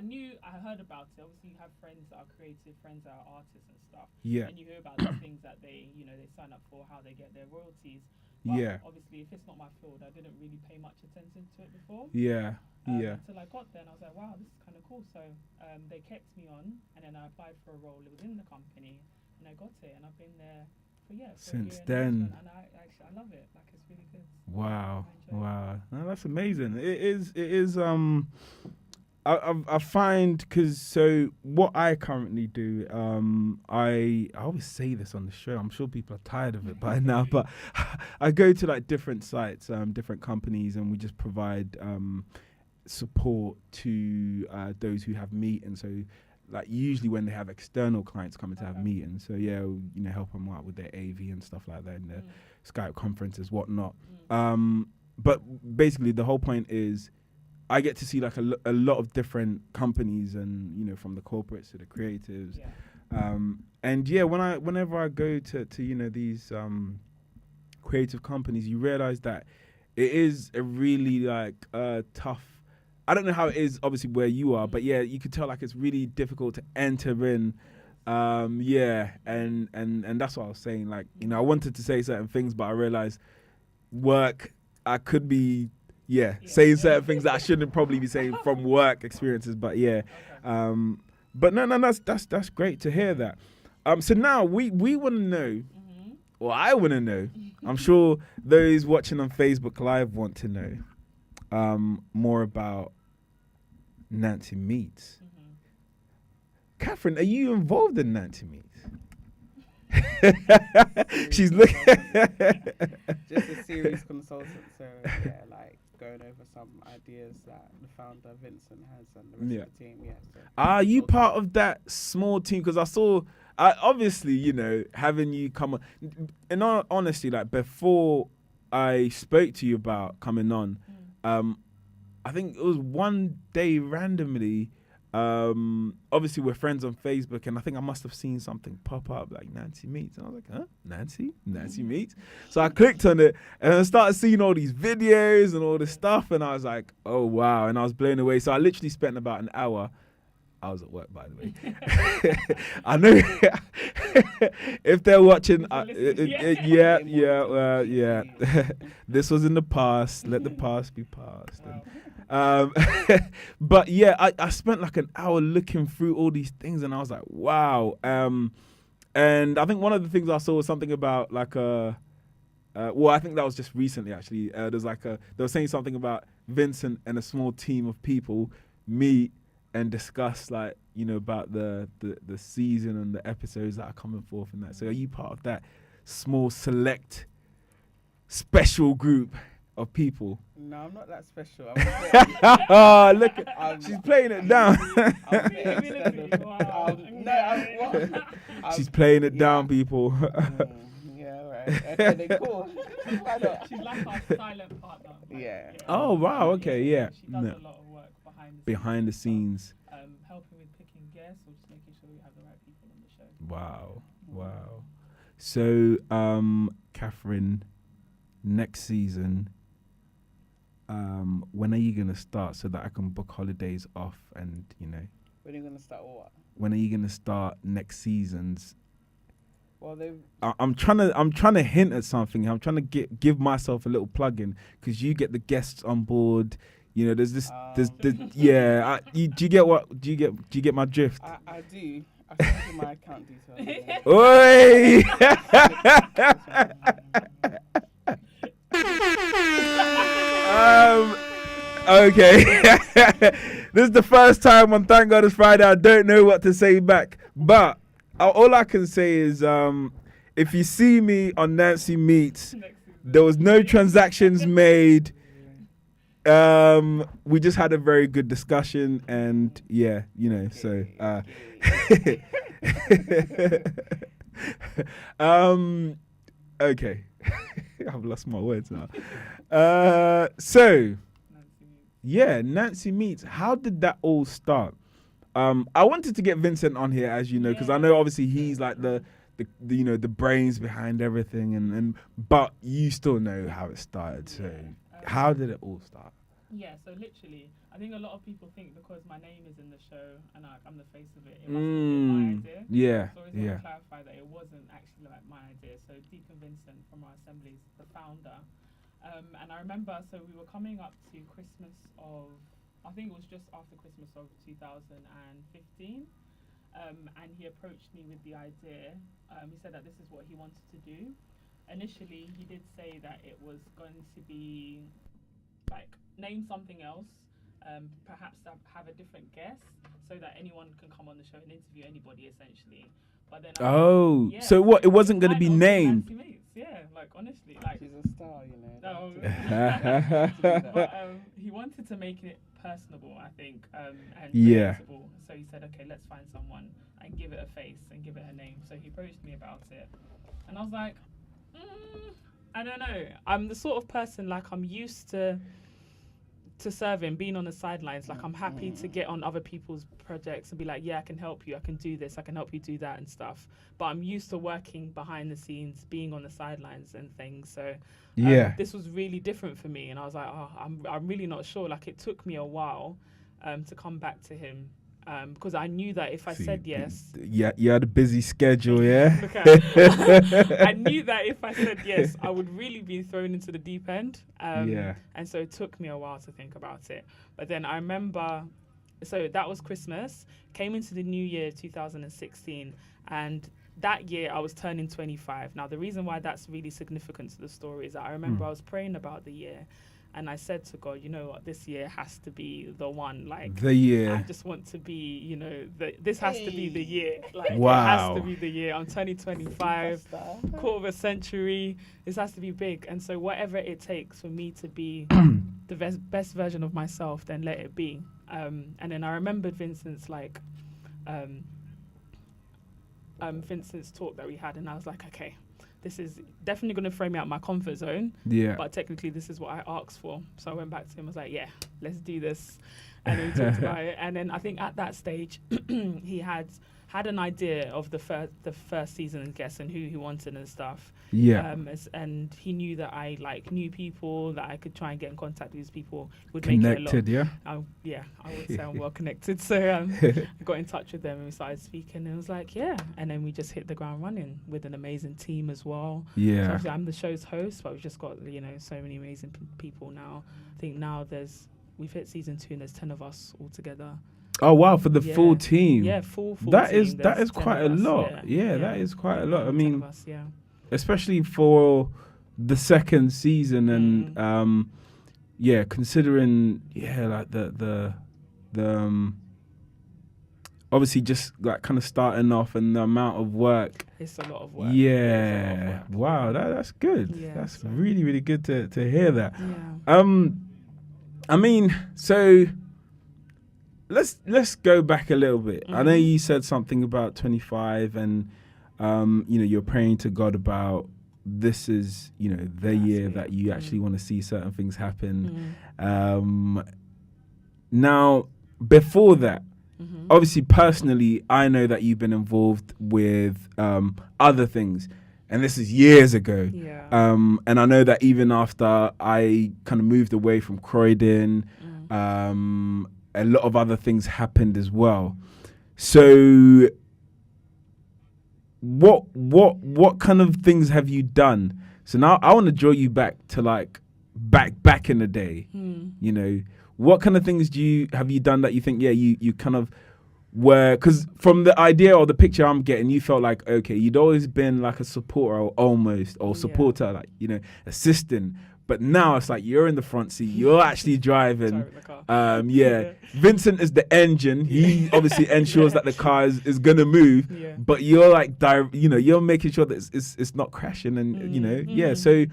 heard about it. Obviously, you have friends that are creative, friends that are artists and stuff. Yeah. And you hear about the things that they sign up for, how they get their royalties. But obviously, if it's not my field, I didn't really pay much attention to it before. Until I got there and I was like, wow, this is kind of cool. So they kept me on, and then I applied for a role within the company, and I got it, and I've been there for since then. And I love it. Like, it's really good. Wow. No, that's amazing. It is. I find, because so what I currently do, I always say this on the show. I'm sure people are tired of it by now, but I go to like different sites, different companies, and we just provide support to those who have meetings. So like usually when they have external clients coming to have meetings, so help them out with their AV and stuff like that, and their Skype conferences, whatnot. But basically the whole point is I get to see like a lot of different companies, and from the corporates to the creatives, and whenever I go to these creative companies, you realize that it is a really like tough. I don't know how it is obviously where you are, but you could tell like it's really difficult to enter in. And that's what I was saying. Like, I wanted to say certain things, but I realized I could be saying certain things that I shouldn't probably be saying from work experiences. But but no, that's great to hear that. So now we want to know, or I want to know. I'm sure those watching on Facebook Live want to know more about NancyMeets. Catherine, are you involved in NancyMeets? She's looking. Just a serious consultant, so like going over some ideas that the founder Vincent has and the rest of the team. So are you part of that small team? Because I saw, obviously, having you come on. In all honesty, like before I spoke to you about coming on, I think it was one day randomly, obviously we're friends on Facebook, and I think I must have seen something pop up like NancyMeets, and I was like, huh, NancyMeets. So I clicked on it, and I started seeing all these videos and all this stuff, and I was like, oh wow, and I was blown away. So I literally spent about an hour. I was at work, by the way. I know if they're watching, yeah. This was in the past. Let the past be past. Wow. But yeah, I spent like an hour looking through all these things, and I was like, wow. And I think one of the things I saw was something about like well, I think that was just recently actually. They were saying something about Vincent and a small team of people meet and discuss like, you know, about the season and the episodes that are coming forth and that. So are you part of that small select special group of people? No, I'm not that special. Oh, look, she's playing it down. She's playing it down, people. Yeah, right. Okay, then cool. Why not? She's like our silent partner. Yeah. Oh, wow, okay, yeah. She does a lot of work behind the scenes. Helping with picking guests or just making sure we have the right people on the show. Wow. So, Catherine, next season, when are you going to start so that I can book holidays off and, you know? When are you going to start what? When are you going to start next season's? Well, I'm trying to hint at something. I'm trying to give myself a little plug-in because you get the guests on board. You know, there's yeah. Do you get my drift? I do. I can give my account details. Oi! Okay. This is the first time on Thank God It's Friday. I don't know what to say back, but all I can say is, if you see me on NancyMeets, there was no transactions made. We just had a very good discussion, and yeah, you know, so okay. I've lost my words now. So yeah, NancyMeets, how did that all start? I wanted to get Vincent on here, as you know, because I know obviously he's like the you know, the brains behind everything, and but you still know how it started. So how did it all start? Yeah, so literally, I think a lot of people think because my name is in the show and I'm the face of it, it must have been my idea. Yeah, so I always want to clarify that it wasn't actually like my idea. So Deacon Vincent from our assemblies, the founder, and I remember, so we were coming up to Christmas of, I think it was just after Christmas of 2015, and he approached me with the idea. He said that this is what he wanted to do. Initially, he did say that it was going to be like name something else, perhaps have a different guest so that anyone can come on the show and interview anybody essentially. But then so what, it wasn't going to be named? Yeah, like honestly, like she's a star, you know. No, but he wanted to make it personable, I think, and relatable. So he said, okay, let's find someone and give it a face and give it a name. So he approached me about it, and I was like, I don't know. I'm the sort of person, like, I'm used to serving, being on the sidelines. Like, I'm happy to get on other people's projects and be like, yeah, I can help you, I can do this, I can help you do that and stuff. But I'm used to working behind the scenes, being on the sidelines and things. So this was really different for me, and I was like, I'm really not sure. Like, it took me a while to come back to him. Because I knew that if I said yes... Yeah, you had a busy schedule, yeah? I knew that if I said yes, I would really be thrown into the deep end. And so it took me a while to think about it. But then I remember... So that was Christmas, came into the new year, 2016, and that year I was turning 25. Now, the reason why that's really significant to the story is that I remember I was praying about the year, and I said to God, you know what, this year has to be the one. Like, the year. I just want to be, you know, this has to be the year. Like, wow. It has to be the year. I'm turning 25, quarter of a century. This has to be big. And so whatever it takes for me to be the best version of myself, then let it be. And then I remembered Vincent's, like, Vincent's talk that we had, and I was like, okay, this is definitely going to throw me out my comfort zone. Yeah. But technically, this is what I asked for. So I went back to him. I was like, yeah, let's do this. And then we talked about it. And then I think at that stage, he had an idea of the first season guests and who he wanted and stuff. Yeah. And he knew that I knew people, that I could try and get in contact with these people. Would Connected, make it a lot. Yeah, I would say I'm well connected. So I got in touch with them and we started speaking. And it was like, yeah. And then we just hit the ground running with an amazing team as well. Yeah. So obviously I'm the show's host, but we've just got, so many amazing people now. I think now we've hit season 2 and there's 10 of us all together. Oh wow, for the full team. Yeah, full that team. That is quite a lot. Yeah, that is quite a lot. I mean, especially for the second season and considering like the obviously just like kind of starting off and the amount of work. It's a lot of work. Yeah. Wow, that's good. Yeah, that's really, really good to hear that. Yeah. I mean, so let's go back a little bit. I know you said something about 25 and you're praying to God about this is, the year that you actually want to see certain things happen. Now, before that, obviously personally, I know that you've been involved with other things. And this is years ago. Yeah. And I know that even after I kind of moved away from Croydon, a lot of other things happened as well. So what kind of things have you done? So now I want to draw you back to like back in the day. What kind of things have you done that you think, you kind of were, because from the idea or the picture I'm getting, you felt like, okay, you'd always been like a supporter or supporter, like, assistant. But now it's like you're in the front seat, you're actually driving. Vincent is the engine. He obviously ensures that the car is gonna move. But you're like, you're making sure that it's not crashing, and So,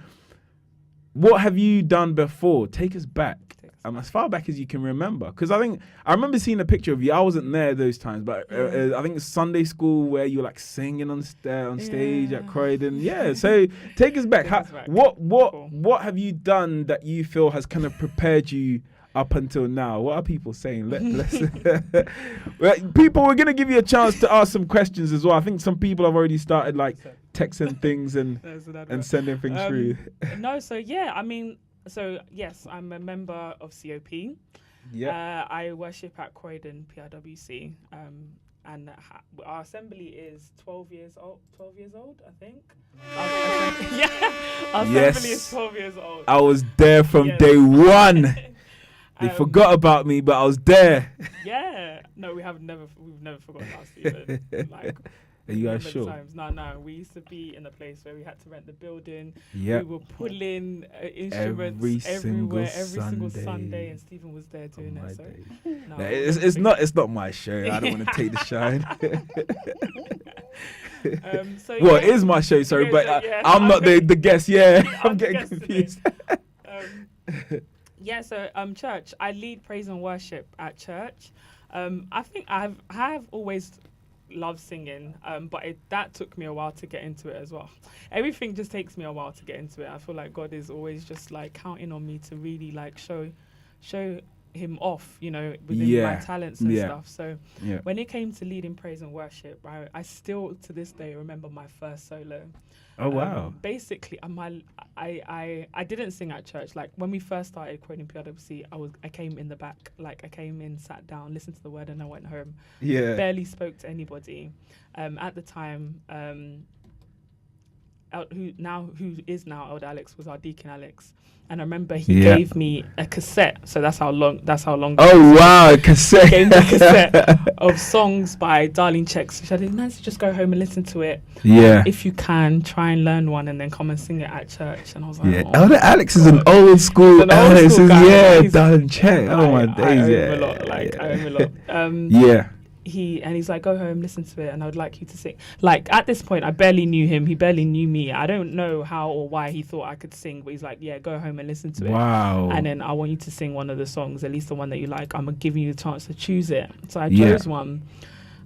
what have you done before? Take us back. As far back as you can remember, because I think I remember seeing a picture of you. I wasn't there those times, but I think it's Sunday school where you were like singing on stage at Croydon. Yeah, so take us back. What have you done that you feel has kind of prepared you up until now? What are people saying? People, we're gonna give you a chance to ask some questions as well. I think some people have already started like texting things and sending things through. So yes, I'm a member of COP. Yeah. I worship at Croydon PRWC, and our assembly is 12 years old. I think. Our assembly is 12 years old. I was there from day one. They forgot about me, but I was there. Yeah. No, we've never forgotten about Stephen. Are you guys sure? No. We used to be in a place where we had to rent the building. Yep. We were pulling instruments everywhere every single Sunday, and Stephen was there doing it. So it's not my show. I don't want to take the shine. It is my show, sorry, but I'm not the guest. Yeah, I'm getting confused. So church. I lead praise and worship at church. I think I have always loved singing, but that took me a while to get into it as well. Everything just takes me a while to get into it. I feel like God is always just like counting on me to really like show him off, within my talents and stuff. So when it came to leading praise and worship, I still to this day remember my first solo. Oh wow! Basically, I didn't sing at church. Like when we first started Croydon PRWC, I came in the back. Like I came in, sat down, listened to the word, and I went home. Yeah. Barely spoke to anybody. At the time, who is now Elder Alex was our deacon Alex, and I remember he gave me a cassette. So that's how long. Oh wow, a cassette! Gave me a cassette of songs by Darlene Checks. Which I did. Nice, just go home and listen to it. Yeah. If you can, try and learn one and then come and sing it at church. And I was like, Elder Alex is an old school. Alex is Darlene Check. Oh my days! I owe him a lot. I owe him a lot. He's like, go home, listen to it, and I would like you to sing. Like at this point, I barely knew him. He barely knew me. I don't know how or why he thought I could sing, but he's like, yeah, go home and listen to it. Wow. And then I want you to sing one of the songs, at least the one that you like. I'm giving you the chance to choose it. So I chose one.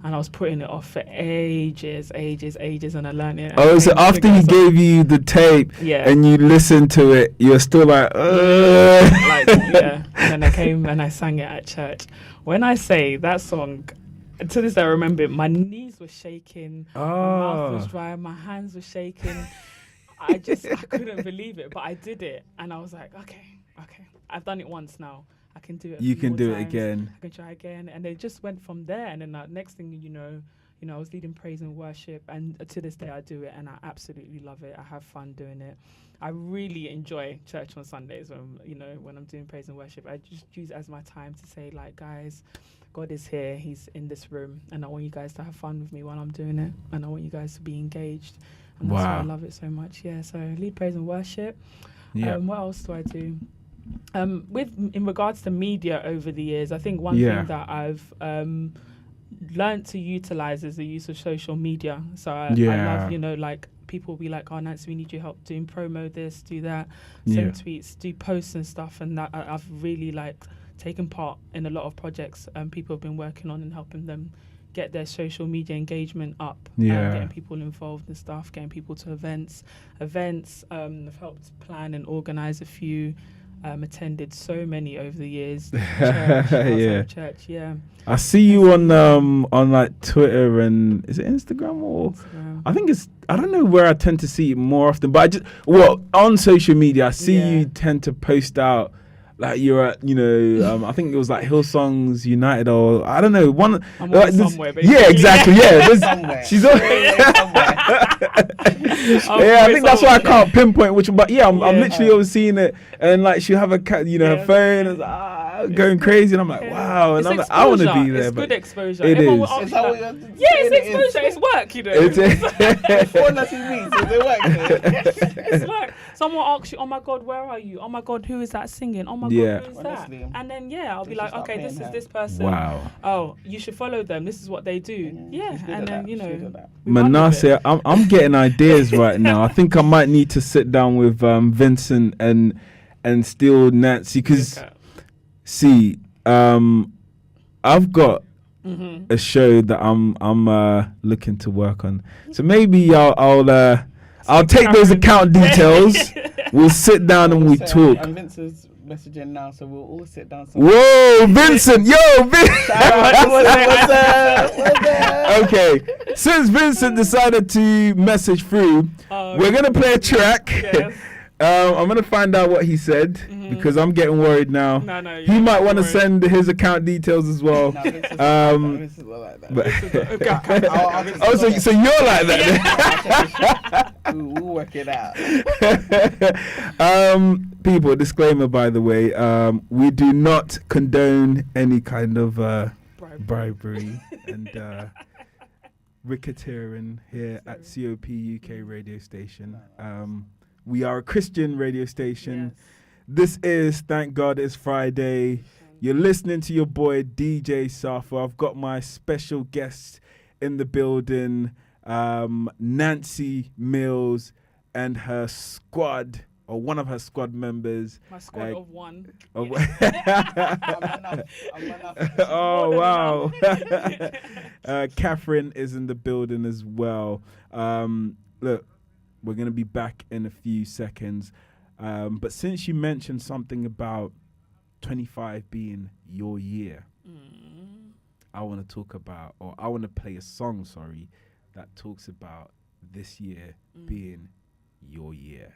And I was putting it off for ages, and I learned it. Oh, so after he gave you the tape and you listened to it, you're still like, And then I came and I sang it at church. When I say that song, to this day I remember it, my knees were shaking, my mouth was dry, my hands were shaking. I couldn't believe it, but I did it. And I was like, okay, I've done it once now. I can do it. You can do times. it again. I can try again. And it just went from there. And then next thing you know, I was leading praise and worship. And to this day, I do it. And I absolutely love it. I have fun doing it. I really enjoy church on Sundays when I'm doing praise and worship. I just use it as my time to say, like, guys, God is here. He's in this room. And I want you guys to have fun with me while I'm doing it. And I want you guys to be engaged. And that's why I love it so much. Yeah, so lead praise and worship. Yeah. What else do I do? In regards to media over the years, I think one thing that I've learned to utilize is the use of social media. So I love, like people will be like, oh, Nancy, we need your help doing promo this, do that, send tweets, do posts and stuff. And that I've really taken part in a lot of projects people have been working on and helping them get their social media engagement up, getting people involved and stuff, getting people to events. I've helped plan and organize a few. Attended so many over the years. Church, I see you on like Twitter and is it Instagram or Instagram. I think I don't know where I tend to see it more often, but on social media I see you tend to post out like you're at, I think it was like Hillsongs United or I don't know one. I'm somewhere, basically. Yeah, exactly. Yeah, she's on. I think that's why I can't pinpoint which one. But I'm literally always seeing it, and like she'll have her phone, and going crazy, and I'm like, wow, and I'm like, I want to be there. It's good exposure. It is. It's exposure. It's work, Before NancyMeets, is it work? It's work. Someone asks you, oh my God, where are you? Oh my God, who is that singing? Oh my God, who is that? And then I'll be like, okay, this is this person. Wow. Oh, you should follow them. This is what they do. And then Manasseh, I'm getting ideas right now. I think I might need to sit down with Vincent and still Nancy, because see, I've got a show that I'm looking to work on. So maybe I'll take those account details. We'll sit down and we talk. And Vincent's messaging now, so we'll all sit down. Whoa, Vincent! Yo, Vincent! Okay, since Vincent decided to message through, we're gonna play a track. Yes. I'm gonna find out what he said because I'm getting worried now. No, he might want to send his account details as well. Vincent's not like that. So you're like that. We'll work it out. People, disclaimer by the way, we do not condone any kind of bribery and racketeering here at COPUK radio station. We are a Christian radio station. Yes. This is Thank God It's Friday. You're listening to your boy DJ Sarfo. I've got my special guest in the building, Nancy Mills and her squad, or one of her squad members. My squad of one. I'm enough. Oh, wow. Catherine is in the building as well. Look, we're going to be back in a few seconds. But since you mentioned something about 25 being your year, I want to talk about, or I want to play a song, that talks about this year being your year.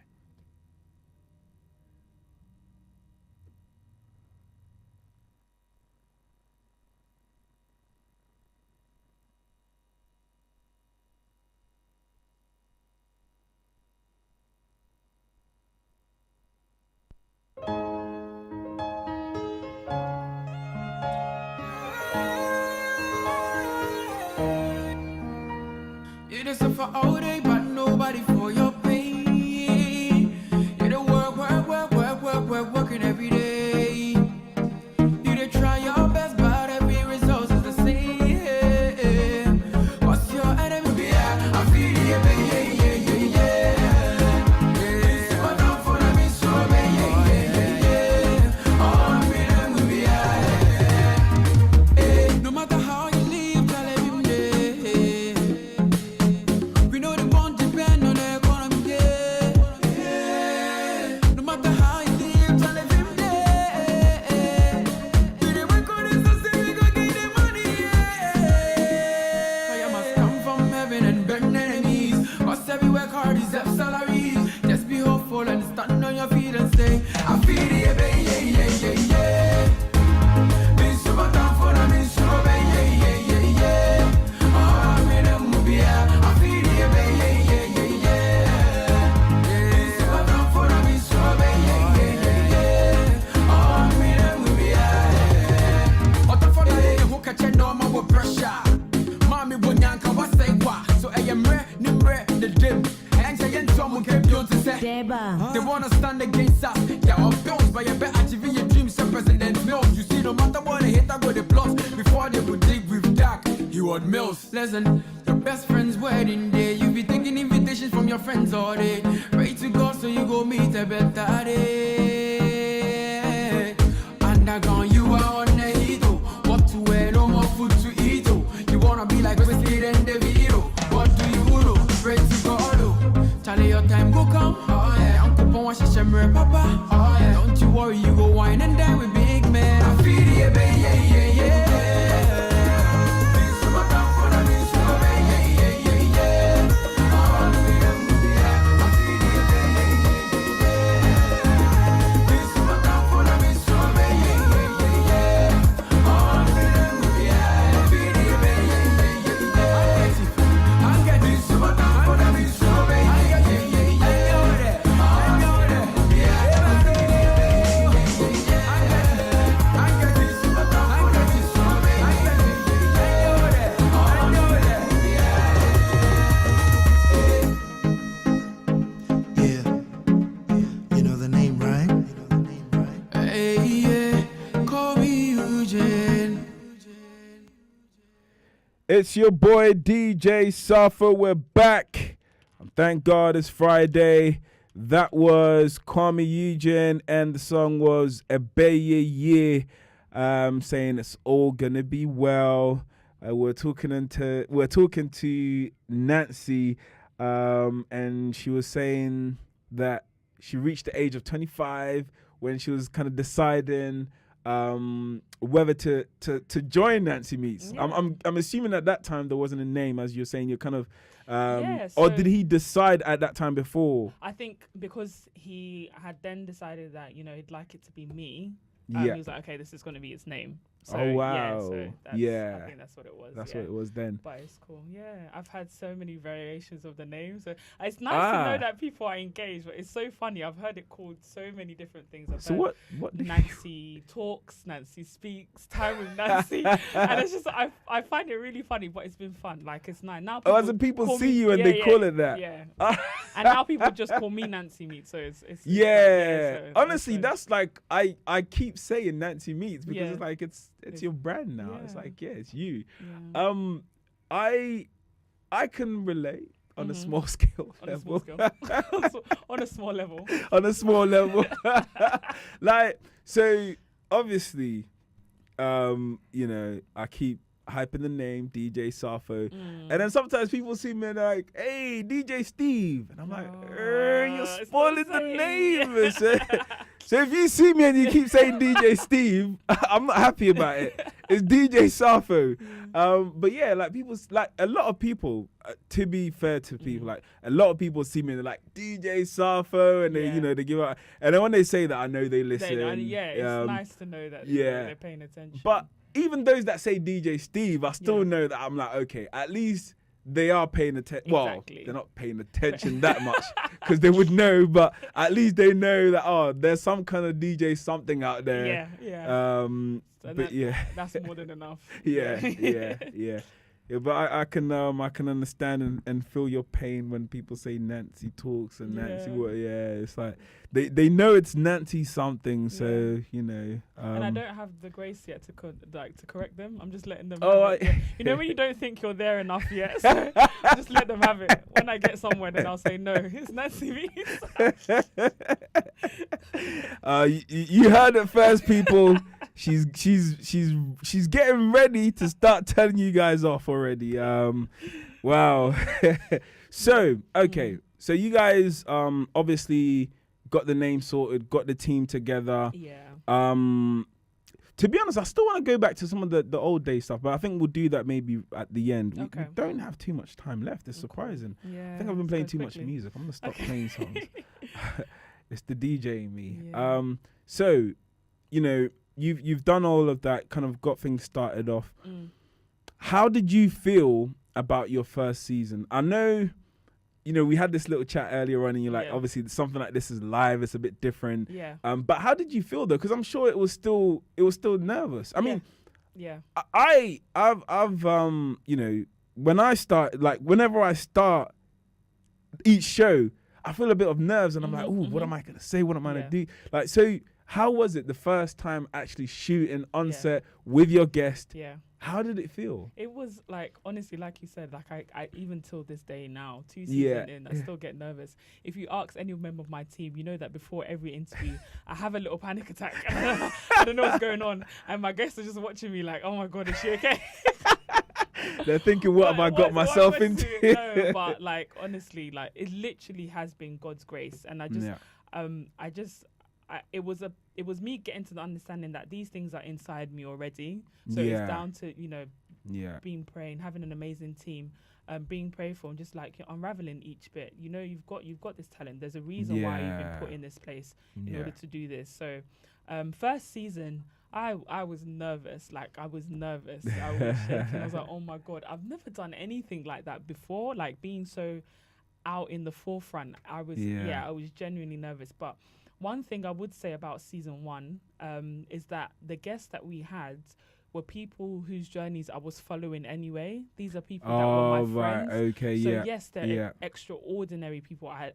You just suffer all day, but nobody for your pain. You don't working every day. You don't try your best, but every result is the same. What's your enemy? Yeah, I feel it, yeah. But don't follow me, so yeah. All of them will be no matter how you live, tell him we know the won't depend on the economy. Eba. They wanna stand against us. Yeah, of bills, but you better achieving your dreams. So President Mills, you see, no matter what they hit, I go the plus. Before they would dig with dark, you want Mills. Listen, your best friend's wedding day. You be taking invitations from your friends all day. Pray to God so you go meet a better day. Underground, you are on the heat, oh. What to wear, no more food to eat, oh. You wanna be like Wesley and David, oh. What do you do? Pray to God, oh. Charlie, your time go come. Oh yeah, Uncle Pon wash your shimmer, Papa. Oh yeah, don't you worry, you go wine and dine with big man. I feel the baby, yeah, yeah, yeah. It's your boy DJ Sarfo. We're back. Thank God it's Friday. That was Kwame Eugene, and the song was Ebeye, saying it's all gonna be well. We're talking to Nancy, and she was saying that she reached the age of 25 when she was kind of deciding whether to join NancyMeets. Yeah. I'm assuming at that time there wasn't a name, as you're saying. You're kind of or did he decide at that time before? I think because he had then decided that he'd like it to be me. He was like, okay, this is going to be its name. So, oh wow! I think that's what it was. That's what it was then. But it's cool. Yeah, I've had so many variations of the name, so it's nice to know that people are engaged. But it's so funny. I've heard it called so many different things. I've heard what? Nancy talks, Nancy speaks, time with Nancy, and it's just I find it really funny. But it's been fun. Like it's nice now. As in people see you and they call it that. Yeah. And now people just call me NancyMeets. So it's honestly, that's like I keep saying NancyMeets because it's like it's your brand now. It's like it's you. I can relate on a small scale level. On a small level. On a small level. Like, so obviously I keep hyping the name DJ Sarfo, and then sometimes people see me and they're like, hey, DJ Steve, and I'm like, you're spoiling the name. So if you see me and you keep saying DJ Steve, I'm not happy about it. It's DJ Sarfo. But yeah, like people, like a lot of people, to be fair to people, like a lot of people see me and they're like DJ Sarfo, and they they give out, and then when they say that, I know they listen. It's nice to know that they're paying attention. But even those that say DJ Steve, I still know that I'm like, okay, at least they are paying attention. Exactly. Well, they're not paying attention that much because they would know, but at least they know that, there's some kind of DJ something out there. That's more than enough. Yeah, but I can understand and feel your pain when people say Nancy talks and Nancy what. Yeah, it's like they know it's Nancy something, so and I don't have the grace yet to correct them. I'm just letting them. When you don't think you're there enough yet, so just let them have it. When I get somewhere, then I'll say no. It's NancyMeets. You heard it first, people. She's getting ready to start telling you guys off already. Wow. So so you guys obviously got the name sorted, got the team together. Yeah. To be honest, I still want to go back to some of the old day stuff, but I think we'll do that maybe at the end. Okay. We don't have too much time left. It's surprising. Yeah, I think I've been playing too much music. I'm gonna stop playing songs. It's the DJ in me. Yeah. So, you've done all of that, kind of got things started off. How did you feel about your first season? I know, we had this little chat earlier on, and you're like, obviously something like this is live, it's a bit different. Yeah. But how did you feel though? Because I'm sure it was still nervous. I mean, I've when I start, like whenever I start each show, I feel a bit of nerves, and I'm like, ooh, what am I gonna say? What am I gonna do? Like, so how was it the first time actually shooting on set with your guest? Yeah. How did it feel? It was like, honestly, like you said, like I even till this day now, 2 seasons in, I still get nervous. If you ask any member of my team, you know that before every interview, I have a little panic attack. I don't know what's going on. And my guests are just watching me like, oh my God, is she okay? They're thinking, what have I got myself into? No, but like, honestly, like it literally has been God's grace. And it was me getting to the understanding that these things are inside me already. So it's down to, being praying, having an amazing team, being prayerful, and just like unraveling each bit. You know, you've got this talent. There's a reason why you've been put in this place in order to do this. So first season, I was nervous. Like I was nervous. I was shaking. I was like, oh my God, I've never done anything like that before. Like being so out in the forefront. I was genuinely nervous. But one thing I would say about season 1 is that the guests that we had were people whose journeys I was following anyway. These are people that were my friends. Okay, so yes, they're extraordinary people. I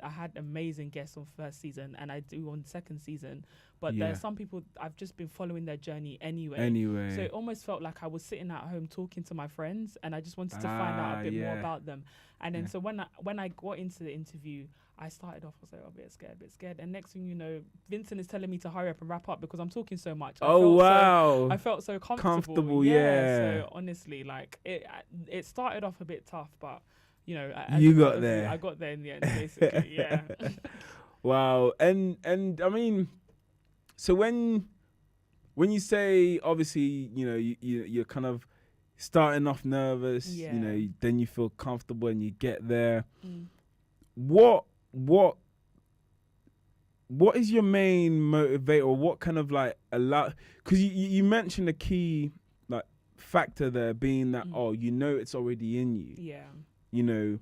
had amazing guests on first season, and I do on second season. But there are some people I've just been following their journey anyway. So it almost felt like I was sitting at home talking to my friends, and I just wanted to find out a bit more about them. And then so when I got into the interview, I started off, I was like, a bit scared. And next thing you know, Vincent is telling me to hurry up and wrap up because I'm talking so much. I felt so comfortable. So honestly, like it started off a bit tough, but you got there. I got there in the end, basically. Yeah. Wow. And I mean, so when you say, obviously, you're kind of starting off nervous, then you feel comfortable and you get there. What is your main motivator, or what kind of like because you mentioned a key like factor there being that it's already in you,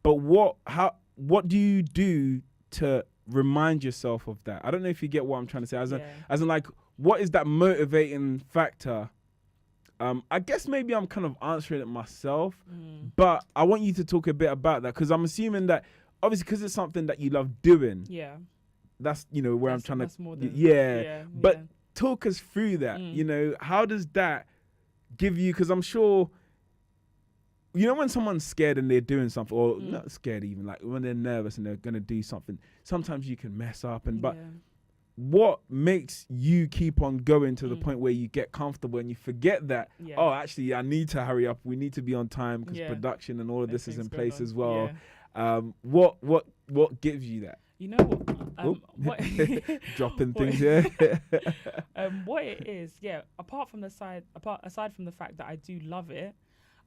but what do you do to remind yourself of that? I don't know if you get what I'm trying to say, as in like, what is that motivating factor? I guess maybe I'm kind of answering it myself, but I want you to talk a bit about that, because I'm assuming that obviously, because it's something that you love doing. Yeah. That's, where I'm trying to... But talk us through that. How does that give you... Because I'm sure... when someone's scared and they're doing something, or not scared even, like when they're nervous and they're going to do something, sometimes you can mess up. But what makes you keep on going to the point where you get comfortable and you forget that, actually, I need to hurry up. We need to be on time because production and all of this is in place as well. What gives you that? You know what? Dropping things here. What it is, aside from the fact that I do love it,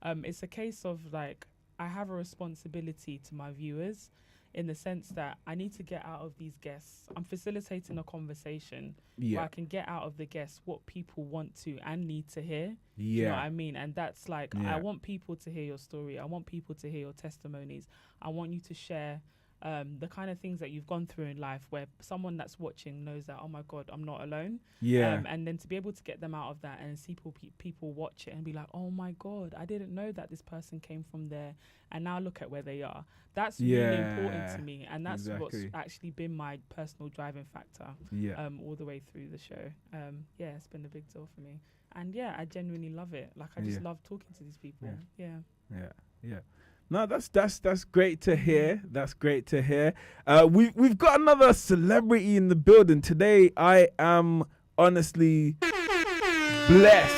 it's a case of like I have a responsibility to my viewers, in the sense that I need to get out of these guests. I'm facilitating a conversation where I can get out of the guests what people want to and need to hear. You know what I mean? And that's like, I want people to hear your story. I want people to hear your testimonies. I want you to share the kind of things that you've gone through in life, where someone that's watching knows that, oh my God, I'm not alone. And then to be able to get them out of that and see people watch it and be like, oh my God, I didn't know that this person came from there, and now look at where they are. That's really important to me, and that's what's actually been my personal driving factor all the way through the show. It's been a big deal for me, and I genuinely love it. Like I just love talking to these people. No, that's great to hear. That's great to hear. We've got another celebrity in the building today. I am honestly blessed.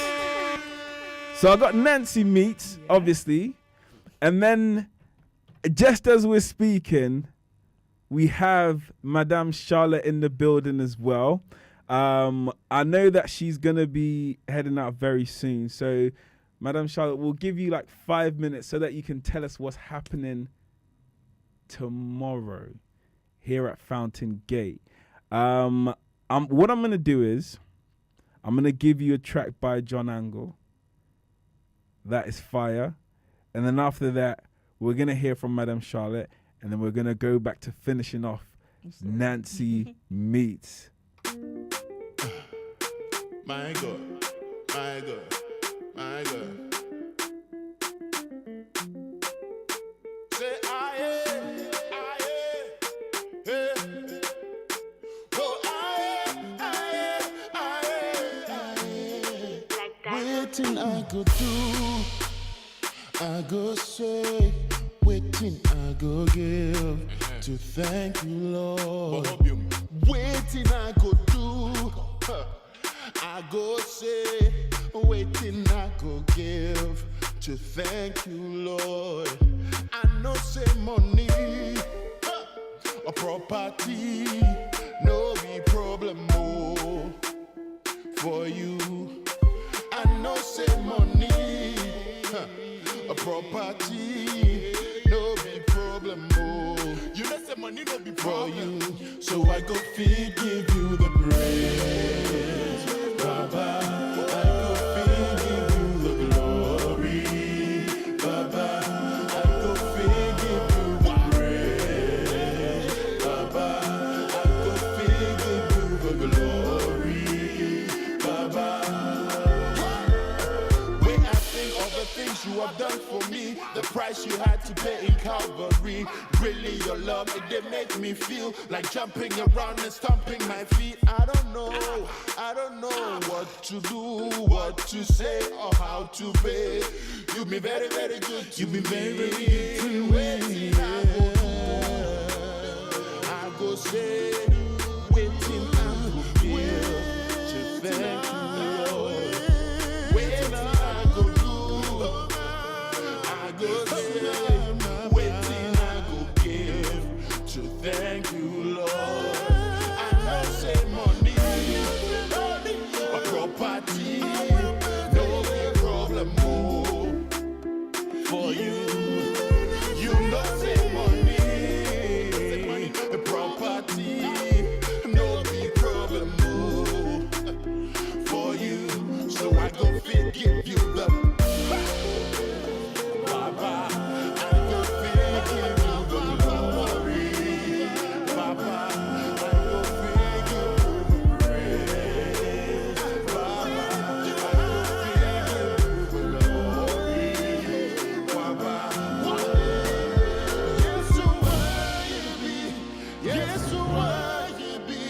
So I got NancyMeets, obviously, and then just as we're speaking, we have Madame Charlotte in the building as well. I know that she's gonna be heading out very soon, so Madame Charlotte, we'll give you like 5 minutes so that you can tell us what's happening tomorrow here at Fountain Gate. What I'm going to do is I'm going to give you a track by John Angle. That is fire. And then after that, we're going to hear from Madame Charlotte, and then we're going to go back to finishing off NancyMeets. My God, my God. My God. Say aye, aye. waiting I go do, I go say, waiting I go give to thank you, Lord. Waiting I go do, I go say, waiting I go give to thank you, Lord. I know say money or property, no be problem more for you. I know say money or property, no be problem more. You know say money no be problem for you. So I go feed, give you the praise, Baba. I go feed, give you the glory, Baba. I go feed, give you the praise, Baba. I go feed, give you the glory, Baba. When I think of the things you have done for me, the price you had to pay in Calvary, really your love, it did make me feel like jumping around and stomping my feet. I don't know what to do, what to say, or how to pay. You've been very, very good to me. You've been very, very good to me. I go say, waiting I go feel to thank you, Lord. Waiting I go do, I go say, waiting I go give to thank you, Lord. I know say money or property, no big problem more for you. You know say money, the property, no big problem more for you. So I go fit, give you the Baba. I go fit, give you the glory, Baba. I go fit, give you the praise, Baba. I go fit, give you the glory, Baba. Yes, so why you be? Yes, so why you be?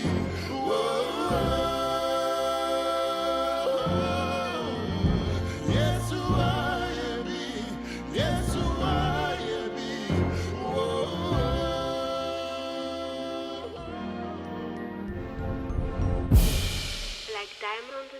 Yes, so why you be? Yes, so why you be? Like diamond on the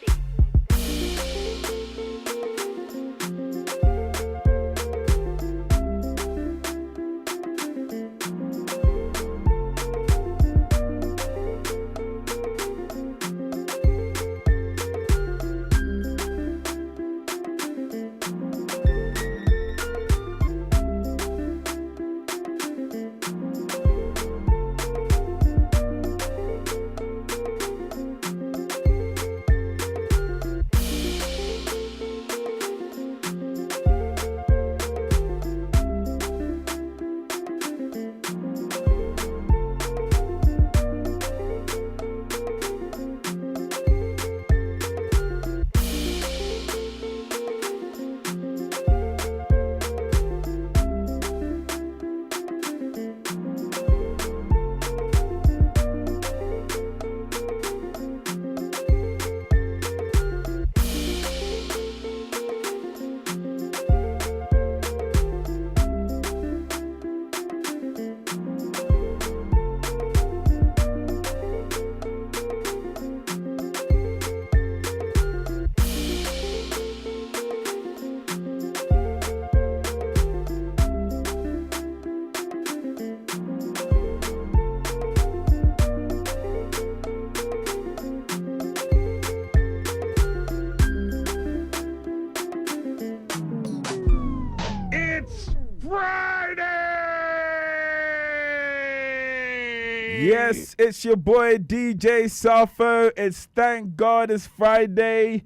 Yes, it's your boy DJ Sarfo. It's Thank God It's Friday,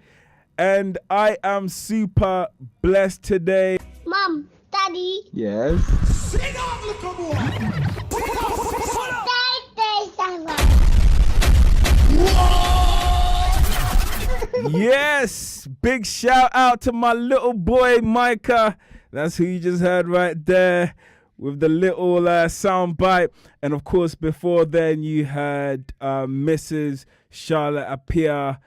and I am super blessed today. Mom, Daddy. Yes. Sing on, little boy. Yes, big shout out to my little boy Micah. That's who you just heard right there with the little sound bite. And of course, before then you heard Mrs. Charlotte Appiah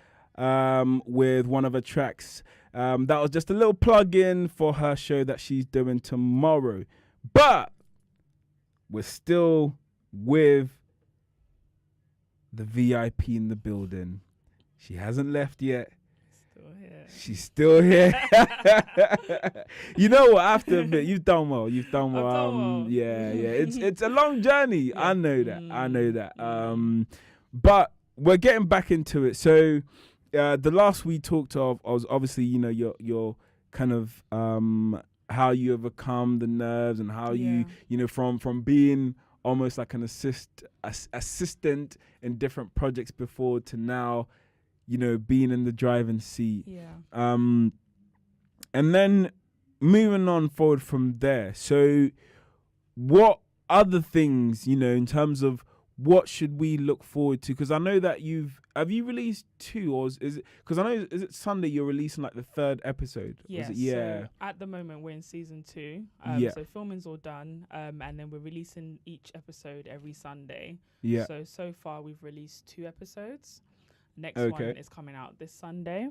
with one of her tracks That was just a little plug-in for her show that she's doing tomorrow. But we're still with the VIP in the building. She hasn't left yet. Still here. She's still here. You know what? I have to admit, you've done well. You've done well. I've done well. Yeah. It's a long journey. Yeah. I know that. But we're getting back into it. So the last we talked of was obviously, you know, your kind of how you overcome the nerves and how you know, from being almost like an assistant in different projects before to now, you know, being in the driving seat. Yeah. And then moving on forward from there. So what other things, you know, in terms of what should we look forward to? Because I know that have you released 2, or is it, because I know, is it Sunday you're releasing like the 3rd episode? Yes. Yeah. So at the moment we're in season 2. So filming's all done. And then we're releasing each episode every Sunday. Yeah. So far we've released 2 episodes. Next one is coming out this Sunday.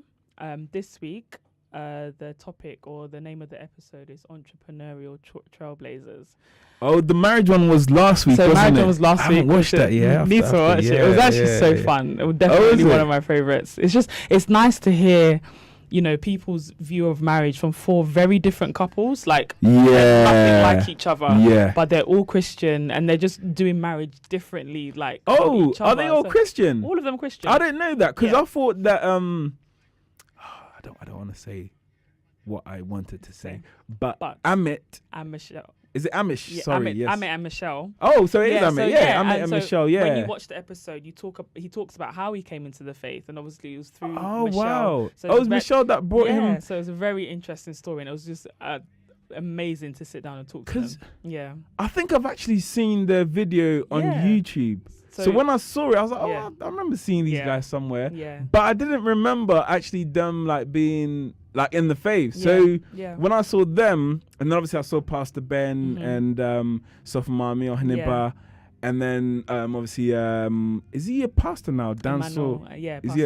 This week, the topic or the name of the episode is Entrepreneurial Trailblazers. Oh, the marriage one was last week, wasn't it? Marriage one was last week. I haven't watched that yet. Need to watch it. It was actually so fun. It was definitely one of my favorites. It's nice to hear, you know, people's view of marriage from 4 very different couples, like they're nothing like each other, but they're all Christian and they're just doing marriage differently. Like, oh, are they all Christian? All of them Christian. I didn't know that, because I thought that I don't want to say what I wanted to say, but Amit and Michelle. Is it Amish? Yeah, Sorry, Amit, yes. Amit and Michelle. Oh, so it is Amit. So Amit and Michelle. Yeah. When you watch the episode, he talks about how he came into the faith, and obviously it was through Michelle. Wow. So it was Michelle that brought him. Yeah. So it was a very interesting story, and it was just amazing to sit down and talk to them. Yeah. I think I've actually seen the video on YouTube. So when I saw it, I was like, I remember seeing these guys somewhere. Yeah. But I didn't remember actually them like being like in the faith. So when I saw them, and then obviously I saw Pastor Ben and Sofa Mami or Haniba. And then obviously, is he a pastor now? Danso?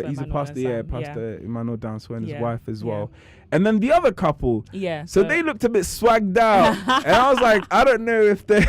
He's a pastor. Yeah, Pastor Emmanuel Danso and his wife as well. And then the other couple. Yeah. So they looked a bit swagged out, and I was like, I don't know if they.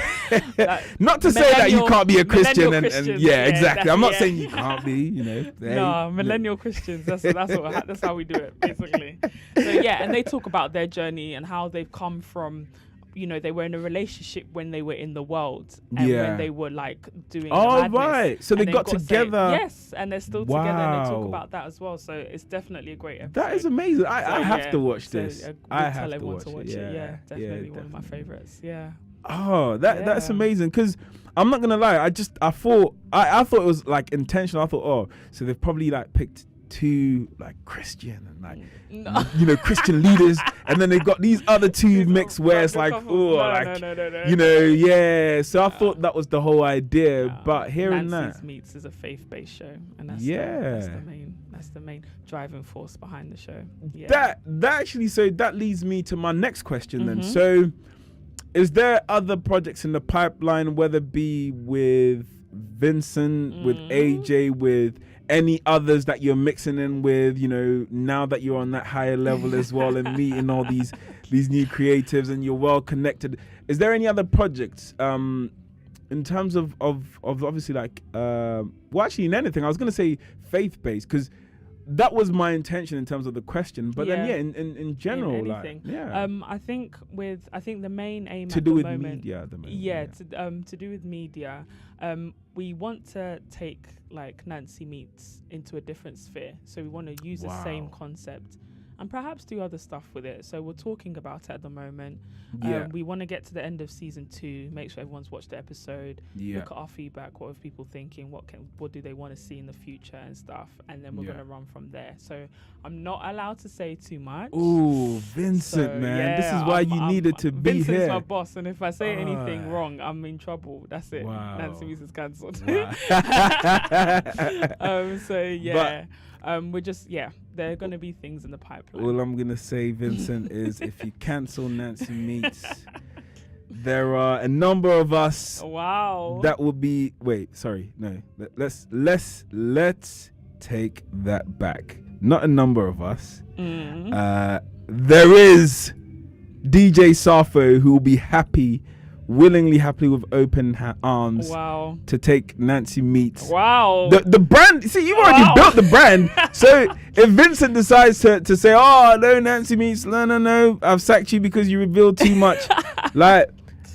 Not to say that you can't be a Christian, and exactly. I'm not saying you can't be. You know. No, millennial Christians. That's how we do it, basically. So and they talk about their journey and how they've come from. You know, they were in a relationship when they were in the world and when they were like doing right. So they got together. Yes, and they're still together and they talk about that as well. So it's definitely a great episode. That is amazing. I have to watch this. I have to watch it. Yeah, definitely one of my favorites. Yeah. Oh, that's amazing, because I'm not gonna lie, I thought it was like intentional. I thought, so they've probably like picked 2 like Christian and like you know, Christian leaders, and then they've got these other 2 mixed where it's like no. You know, so I thought that was the whole idea, but hearing NancyMeets is a faith-based show, and that's the main driving force behind the show. That actually, so that leads me to my next question then. So is there other projects in the pipeline, whether it be with Vincent, with AJ, with any others that you're mixing in with, you know, now that you're on that higher level as well and meeting all these new creatives and you're well connected? Is there any other projects in terms of obviously like actually in anything? I was going to say faith-based, because that was my intention in terms of the question, but then in general, in anything. I think the main aim to at do the with moment, media, to do with media, we want to take like NancyMeets into a different sphere. So we want to use the same concept and perhaps do other stuff with it. So we're talking about it at the moment. We want to get to the end of season 2, make sure everyone's watched the episode, look at our feedback, what are people thinking, what do they want to see in the future and stuff, and then we're going to run from there. So I'm not allowed to say too much. Oh, Vincent, man, this is why you needed to be Vincent's here. Vincent's my boss, and if I say anything wrong, I'm in trouble. That's it. Wow. NancyMeets is cancelled. Wow. We're just there are going to be things in the pipeline. All I'm going to say, Vincent, is if you cancel NancyMeets, there are a number of us that will be let's take that back. not a number of us. There is DJ Sarfo who will be willingly happy with open arms to take NancyMeets. Wow. The brand, see, you've already built the brand. So if Vincent decides to say, oh, no, NancyMeets, no, I've sacked you because you revealed too much. Like,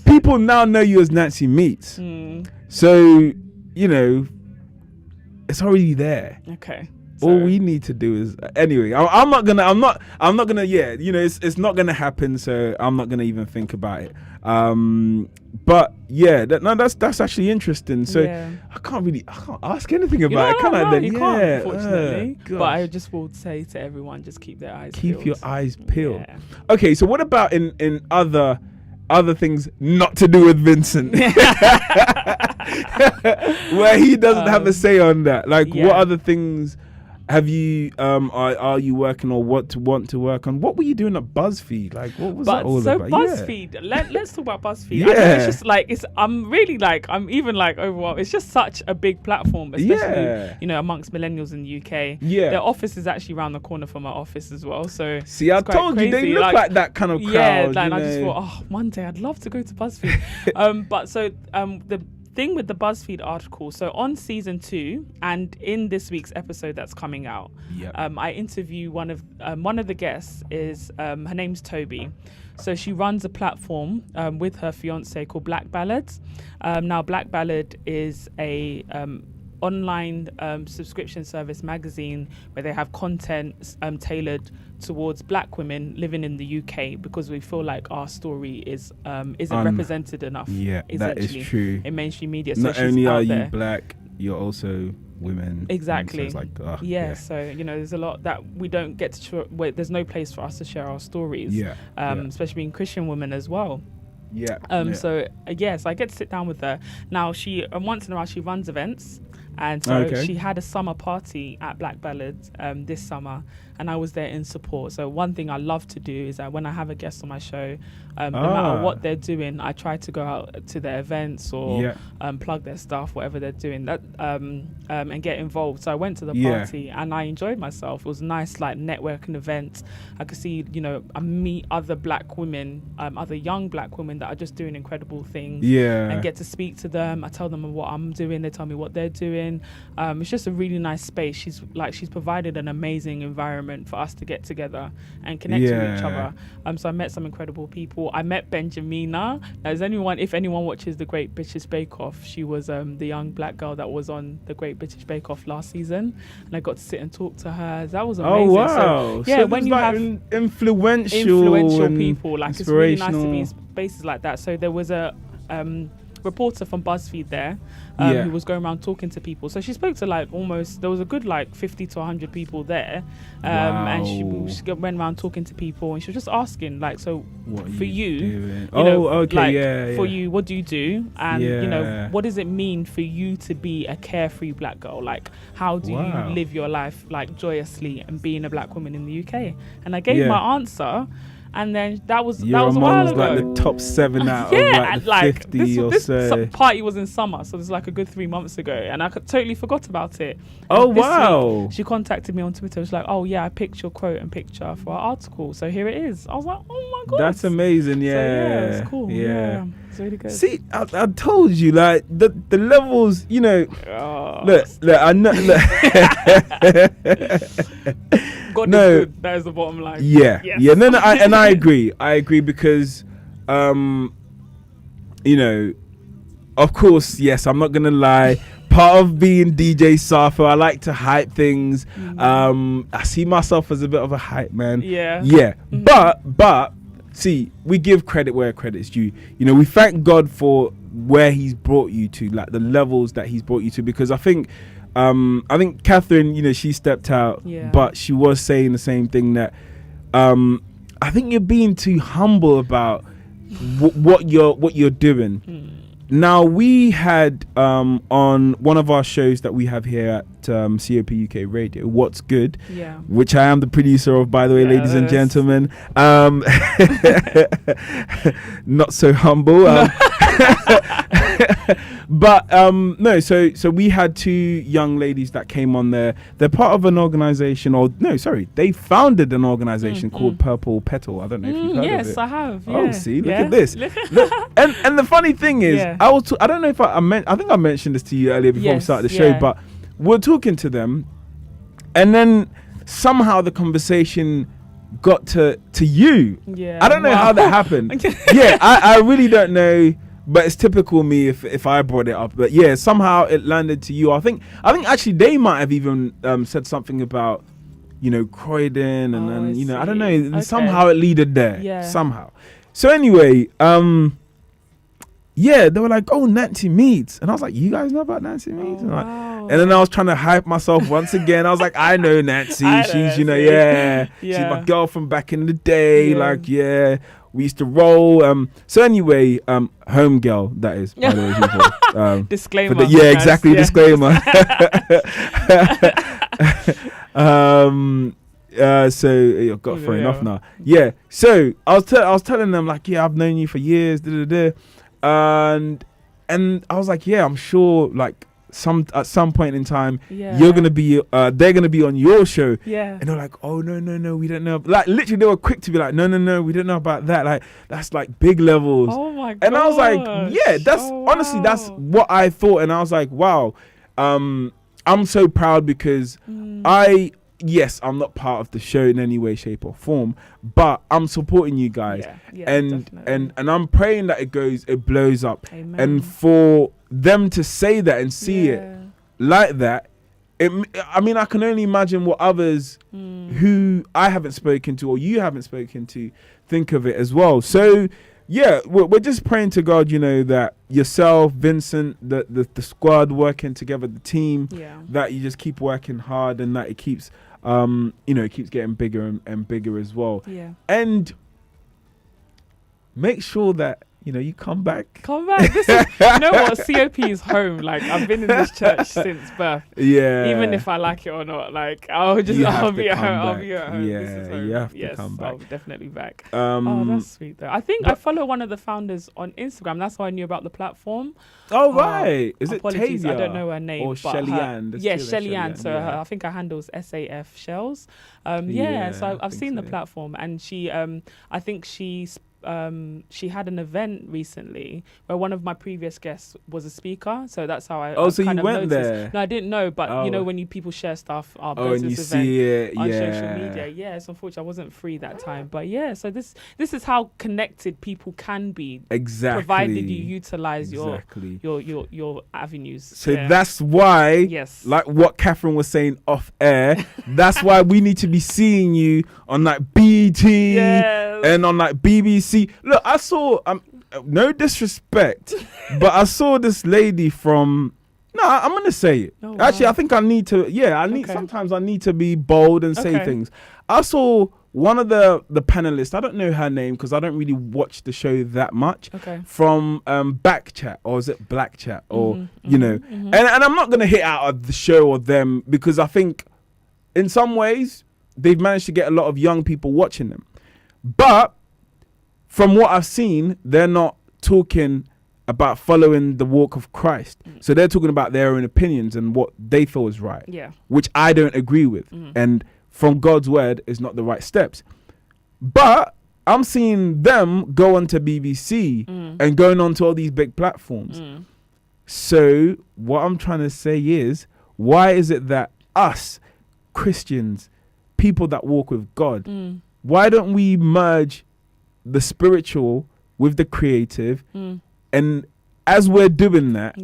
people now know you as NancyMeets. So, you know, it's already there. Okay. All we need to do is anyway. I'm not gonna. Yeah, you know, it's not gonna happen. So I'm not gonna even think about it. But yeah, that's actually interesting. So I can't ask anything about it. Can I? Then you can't, unfortunately. But I just will say to everyone, just keep their eyes peeled. Keep your eyes peeled. Yeah. Okay, so what about in other things not to do with Vincent, where he doesn't have a say on that? Like, what other things have you are you working or want to work on? What were you doing at BuzzFeed? Like, what was that all about? BuzzFeed, let's talk about BuzzFeed. I think it's just like I'm even like overwhelmed. It's just such a big platform, especially you know, amongst millennials in the UK. Their office is actually around the corner from our office as well. So see, I told you they look like that kind of crowd. And I just thought, one day I'd love to go to BuzzFeed. But so the thing with the BuzzFeed article, so on season 2 and in this week's episode that's coming out, I interview one of the guests is her name's Toby. So she runs a platform with her fiance called Black Ballads. Now Black Ballad is a online subscription service magazine where they have content tailored towards black women living in the UK, because we feel like our story isn't represented enough. That is true in mainstream media. Not only are you black, you're also women. Exactly. So it's like, so you know, there's a lot that we don't get to there's no place for us to share our stories, especially being Christian women as well. So I get to sit down with her. Now she once in a while she runs events, and so she had a summer party at Black Ballads this summer, and I was there in support. So one thing I love to do is that when I have a guest on my show, no matter what they're doing, I try to go out to their events or plug their stuff, whatever they're doing, that and get involved. So I went to the party and I enjoyed myself. It was a nice, like, networking event. I could see, you know, I meet other black women, other young black women that are just doing incredible things, and get to speak to them. I tell them what I'm doing, they tell me what they're doing. It's just a really nice space. She's provided an amazing environment for us to get together and connect with each other. So I met some incredible people. I met Benjamina. If anyone watches The Great British Bake Off, she was the young black girl that was on The Great British Bake Off last season, and I got to sit and talk to her. That was amazing. Oh wow! So when you have influential people, like, it's really nice to be in spaces like that. So there was a reporter from BuzzFeed there who was going around talking to people. So she spoke to there was a good 50 to 100 people there, and she went around talking to people, and she was just asking so what for you, for you, what do you do, and you know, what does it mean for you to be a carefree black girl? Like, how do you live your life joyously and being a black woman in the UK? And I gave my answer. And then that was a while ago. The top 7 out of the 50 or so. This party was in summer, so it was a good 3 months ago, and I totally forgot about it. And wow! Week, she contacted me on Twitter. She was like, "Oh yeah, I picked your quote and picture for our article, so here it is." I was like, "Oh my god, that's amazing!" Yeah, so, it's cool. Yeah, it's really good. See, I told you, the levels. You know, look, I know. God is good. That is the bottom line. Yeah. No, I agree. I agree because, you know, of course, yes, I'm not gonna lie. Part of being DJ Sarfo, I like to hype things. I see myself as a bit of a hype man. Yeah. But see, we give credit where credit's due. You know, we thank God for where He's brought you to, the levels that He's brought you to, because I think Catherine, you know, she stepped out, but she was saying the same thing, that I think you're being too humble about what you're doing. Now, we had on one of our shows that we have here at COPUK Radio, What's Good, which I am the producer of, by the way, ladies and gentlemen. Not so humble. But no, so we had 2 young ladies that came on there. They're part of an organization, they founded an organization called Purple Petal. I don't know if you've heard of it. Yes, I have. Oh, Yeah. see, look at this. Look, and the funny thing is, Yeah. I don't know if I think I mentioned this to you earlier before we started the show, but we're talking to them, and then somehow the conversation got to you. Yeah. I don't know how that happened. Yeah, I really don't know, but it's typical me if I brought it up. But yeah, somehow it landed to you. I think actually they might have even said something about, Croydon, and then I don't know. Okay. Somehow it leaded there. Yeah. Somehow. So anyway, yeah, they were like, "Oh, NancyMeets," and I was like, "You guys know about NancyMeets?" Wow. And then I was trying to hype myself once again. I was like, "I know Nancy. She's, she's my girl from back in the day. Like, we used to roll." So anyway, home girl, that is, by the way, people. Disclaimer. Exactly. Yeah. Disclaimer. So I've got thrown off now. Yeah. So I was telling them like, I've known you for years, and I was like, I'm sure like at some point in time you're gonna be they're gonna be on your show. Yeah. And they're like, "Oh no, we don't know." Like literally they were quick to be like, no, we don't know about that. Like that's like big levels. Oh my god. And I was like, that's honestly that's what I thought. And I was like, wow, I'm so proud because yes, I'm not part of the show in any way, shape or form, but I'm supporting you guys. And I'm praying that it blows up. Amen. And for them to say that and see it like that, I can only imagine what others who I haven't spoken to or you haven't spoken to think of it as well. So we're just praying to God, that yourself, Vincent, the squad working together, the team, that you just keep working hard and that it keeps it keeps getting bigger and bigger as well. Yeah. And make sure that you come back. This is, you know what? COP is home. Like I've been in this church since birth. Yeah. Even if I like it or not, like I'll be at home. I'll be at home. Yeah, this is home. you have to come back. I'll be definitely back. That's sweet though. I think I follow one of the founders on Instagram. That's how I knew about the platform. Oh right. Is it Tavia? I don't know her name. Or Shelly Ann. Yeah, Shelly Ann. So I think her handle's SAF Shells. So I've seen the platform, and she I think she had an event recently where one of my previous guests was a speaker, so that's how I so you went there. No, I didn't know, but when people share stuff and you see it on social media, so unfortunately I wasn't free that time, but so this is how connected people can be, exactly, provided you utilize your avenues. So that's why, like what Catherine was saying off air, that's why we need to be seeing you on like BT and on like BBC. Look, I saw no disrespect, but I saw this lady from. No, I'm gonna say it. Oh, actually, wow. I think I need to. Yeah, sometimes I need to be bold and say things. I saw one of the panelists. I don't know her name because I don't really watch the show that much. From Back Chat, or is it Black Chat, or and I'm not gonna hit out of the show or them because I think in some ways they've managed to get a lot of young people watching them, but from what I've seen, they're not talking about following the walk of Christ. So they're talking about their own opinions and what they feel is right, which I don't agree with. And from God's word is not the right steps. But I'm seeing them go onto BBC and going on to all these big platforms. So what I'm trying to say is, why is it that us, Christians, people that walk with God, why don't we merge the spiritual with the creative, and as we're doing that,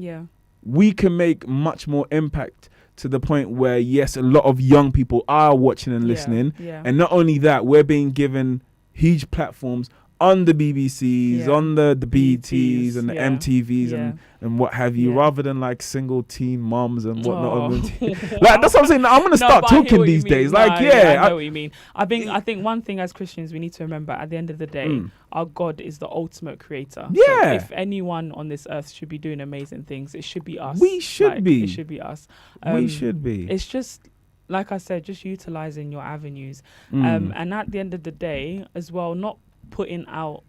we can make much more impact to the point where a lot of young people are watching and listening, and not only that, we're being given huge platforms on the BBCs, on the BETs and the MTVs and what have you, rather than like single teen moms and whatnot. Like that's what I'm saying. I'm gonna start talking these days. I know what you mean. I think one thing as Christians we need to remember at the end of the day, our God is the ultimate creator. Yeah. So if anyone on this earth should be doing amazing things, it should be us. We should be. It should be us. We should be. It's just like I said, just utilizing your avenues. And at the end of the day, as well, not putting out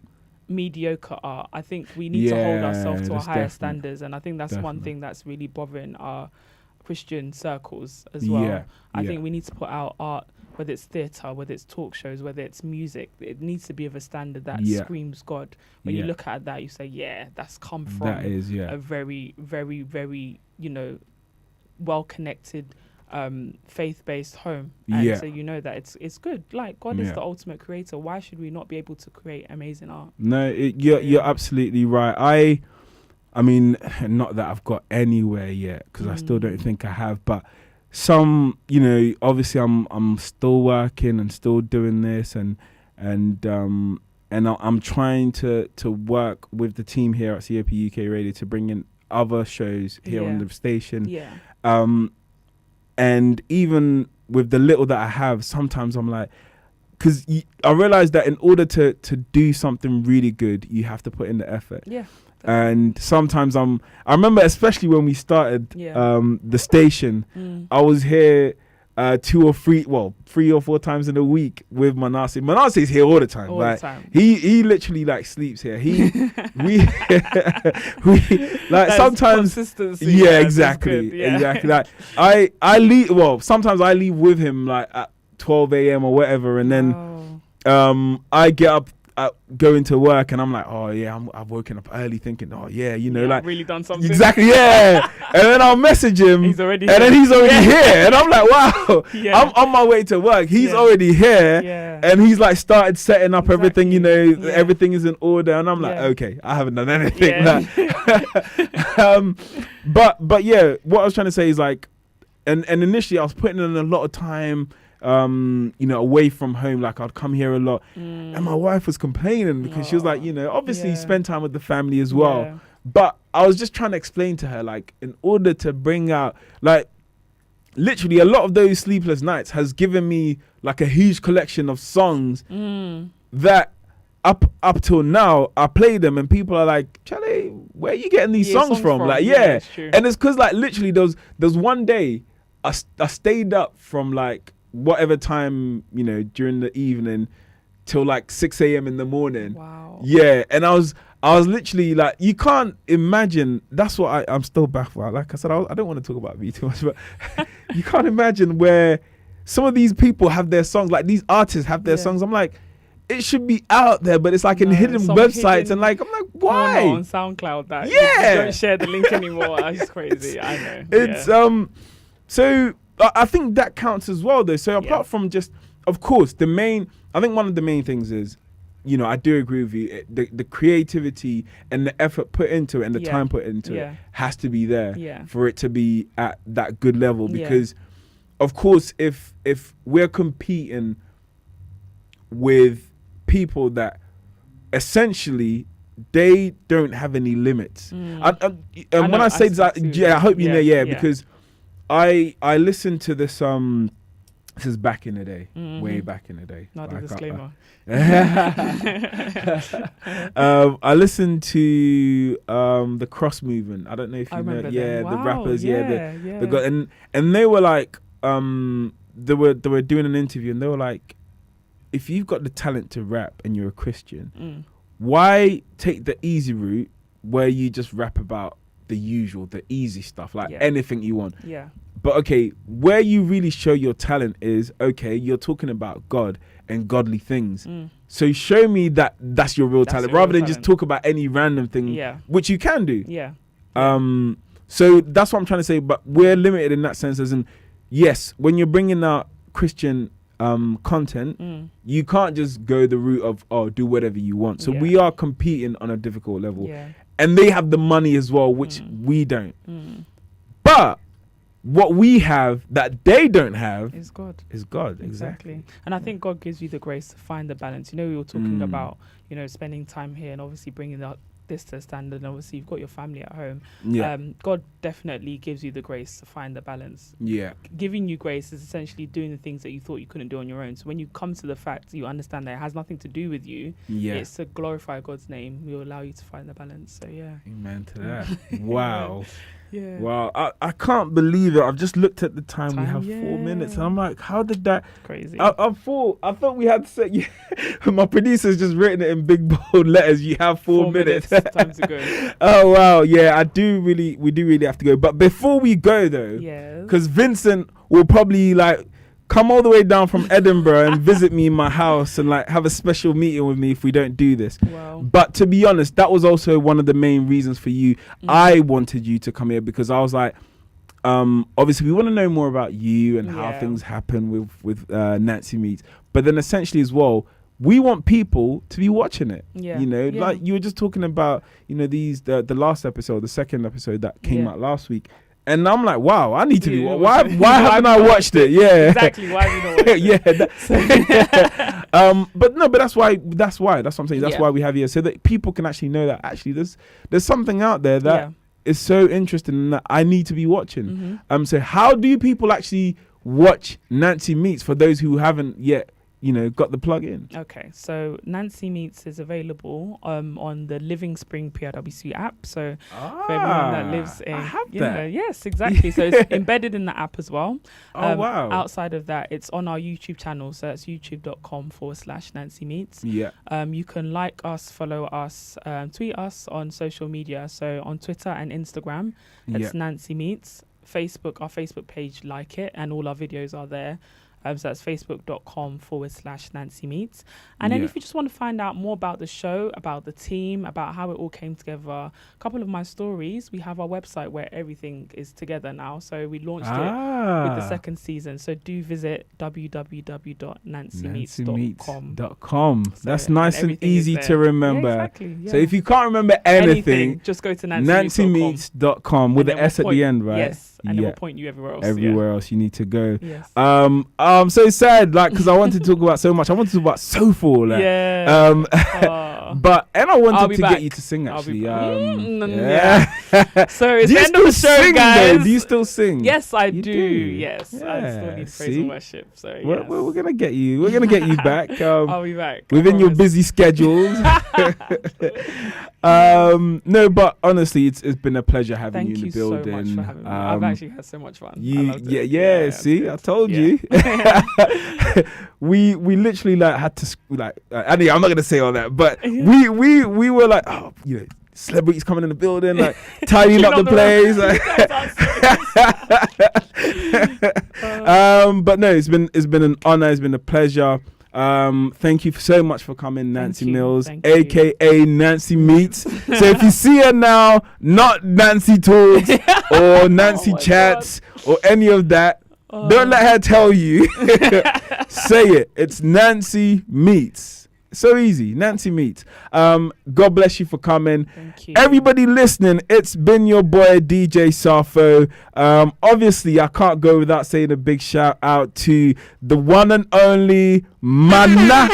mediocre art. I think we need to hold ourselves to a that's higher definite. standards, and I think that's one Definitely. thing that's really bothering our Christian circles as well. Yeah, I yeah. think we need to put out art, whether it's theatre, whether it's talk shows, whether it's music. It needs to be of a standard that screams God. When you look at that, you say, yeah, that's come from That is, a very, very, very, well-connected, faith-based home. And so you know that it's good. Like, God is the ultimate creator. Why should we not be able to create amazing art? No, you're absolutely right. I mean, not that I've got anywhere yet, because I still don't think I have, but some, obviously I'm still working and still doing this, and I'm trying to work with the team here at COPUK Radio to bring in other shows here on the station. Yeah. And even with the little that I have, sometimes I'm like, because I realize that in order to do something really good, you have to put in the effort. Yeah. And sometimes I remember, especially when we started the station, I was here 3 or 4 times in a week with Manasseh. Manasseh's here all the time. All the time. He literally like sleeps here. We like sometimes consistency. Yeah, exactly. Good, yeah. Exactly. Like I leave. Well, sometimes I leave with him like at 12 a.m. or whatever, and then I get up. Going to work, and I'm like, oh yeah, I've woken up early thinking, oh yeah, like really done something. Exactly, yeah. And then I'll message him, he's already then he's already here, and I'm like, wow, I'm on my way to work. He's already here, and he's like started setting up everything. Everything is in order, and I'm like, okay, I haven't done anything. But yeah, what I was trying to say is like, and initially I was putting in a lot of time. Away from home, like I'd come here a lot, and my wife was complaining because she was like, obviously spend time with the family as well. But I was just trying to explain to her, like, in order to bring out, like, literally a lot of those sleepless nights has given me like a huge collection of songs that up till now I play them and people are like, Charlie, where are you getting these songs from? Like, it's true. And it's because like literally there's one day I stayed up from like whatever time, during the evening till like 6 a.m. in the morning. Wow. Yeah. And I was literally like, you can't imagine. That's what I'm still baffled. Like I said, I don't want to talk about me too much, but you can't imagine where some of these people have their songs, like these artists have their songs. I'm like, it should be out there, but it's like in hidden websites, and like I'm like, why? On SoundCloud, that you don't share the link anymore. That's crazy. I know. It's so I think that counts as well, though. So apart from just, of course, I think one of the main things is, I do agree with you. The creativity and the effort put into it and the time put into it has to be there for it to be at that good level. Because, of course, if we're competing with people that essentially they don't have any limits, and when I say that, I hope you know, because I listened to this. This is back in the day, way back in the day. Not a disclaimer. I listened to the Cross Movement. I don't know if you know. Yeah, them. The Wow, rappers. They got and they were like, they were doing an interview, and they were like, if you've got the talent to rap and you're a Christian, why take the easy route where you just rap about the usual, the easy stuff, like anything you want? Yeah. But okay, where you really show your talent is, okay, you're talking about God and godly things. So show me that that's your real talent, rather than just talk about any random thing, which you can do. Yeah. So that's what I'm trying to say. But we're limited in that sense, as in, yes, when you're bringing out Christian content, you can't just go the route of, do whatever you want. So we are competing on a difficult level. Yeah. And they have the money as well, which we don't. But what we have that they don't have is God. Exactly. And I think God gives you the grace to find the balance. We were talking about, spending time here and obviously bringing this to a standard, and obviously you've got your family at home. God definitely gives you the grace to find the balance. Giving you grace is essentially doing the things that you thought you couldn't do on your own. So when you come to the fact, you understand that it has nothing to do with you. It's to glorify God's name. We will allow you to find the balance. So Amen to that. Wow. Yeah. Wow, I can't believe it. I've just looked at the time. We have 4 yeah. minutes, and I'm like, how did that? Crazy. I thought we had to say. Yeah, my producer's just written it in big bold letters. You have 4 minutes. Time to go. Oh wow, yeah. We do really have to go. But before we go though, Yes. because Vincent will probably like come all the way down from Edinburgh and visit me in my house and like have a special meeting with me if we don't do this. Wow. But to be honest, that was also one of the main reasons for you. I wanted you to come here because I was like, obviously we want to know more about you and how things happen with Nancy Meets. But then essentially as well, we want people to be watching it. Yeah. You know, like you were just talking about, you know, the last episode, the second episode that came out last week. And I'm like, wow, I need to be. Why haven't I watched it? Yeah, exactly. Why have you not watched it? But that's why. That's what I'm saying. That's why we have here, so that people can actually know that actually there's something out there that is so interesting and that I need to be watching. So how do people actually watch Nancy Meets for those who haven't yet? You know, got the plug in. Okay, so Nancy Meets is available on the Living Spring PRWC app. So for everyone that lives in, I have that. Yes, exactly. So it's embedded in the app as well. Wow. Outside of that, it's on our YouTube channel. So it's youtube.com/Nancy Meets. Yeah. You can like us, follow us, tweet us on social media. So on Twitter and Instagram, it's Nancy Meets. Facebook, our Facebook page, like it, and all our videos are there. So that's facebook.com/Nancy Meets. And then if you just want to find out more about the show, about the team, about how it all came together, a couple of my stories, we have our website where everything is together now. So we launched it with the second season. So do visit www.NancyMeets.com. So that's nice and easy to remember. Yeah, exactly, yeah. So if you can't remember anything, just go to NancyMeets.com with the S at the end, right? Yes. And it will point you everywhere else. Everywhere else you need to go. Yes. I'm so sad, like, because I wanted to talk about so much. I wanted to talk about Sarfo, like. But I wanted to get you to sing actually. So it's the end of the show, guys. Though? Do you still sing? Yes, I do. Yes, I still need praise and worship. So we're gonna get you. We're gonna get you back. I'll be back within your busy schedules. No, but honestly, it's been a pleasure having you in the building. Thank you so much for having me. I've actually had so much fun. See, I told you. we literally like had to anyway, I'm not gonna say all that, but we were like, oh, you know, celebrities coming in the building, like tidying up the place, like. But no, it's been an honor. It's been a pleasure. Thank you so much for coming, Nancy Mills, aka Nancy Meets. So if you see her now, not Nancy Talks or Nancy Chats or any of that, don't let her tell you. Say it. It's Nancy Meets. So easy. Nancy Meets. God bless you for coming. Thank you. Everybody listening, it's been your boy DJ Sarfo. Obviously, I can't go without saying a big shout out to the one and only Mana.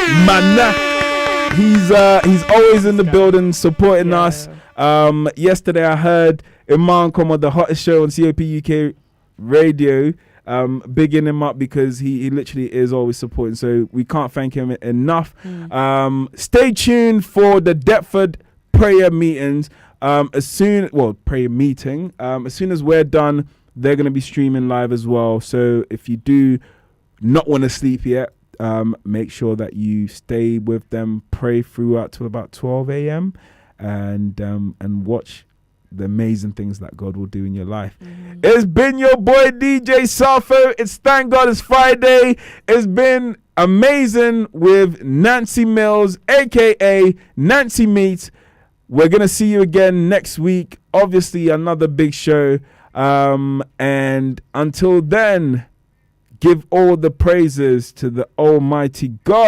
He's always in the building supporting us. Yesterday I heard Iman come on the hottest show on COPUK radio. Bigging him up because he literally is always supporting, so we can't thank him enough. Stay tuned for the Deptford prayer meetings. As soon as we're done, they're going to be streaming live as well. So if you do not want to sleep yet, make sure that you stay with them, pray throughout till about 12 a.m. and watch the amazing things that God will do in your life. It's been your boy DJ Sarfo. It's thank God it's Friday. It's been amazing with Nancy Mills, aka Nancy Meets. We're gonna see you again next week. Obviously another big show. And until then, give all the praises to the Almighty God.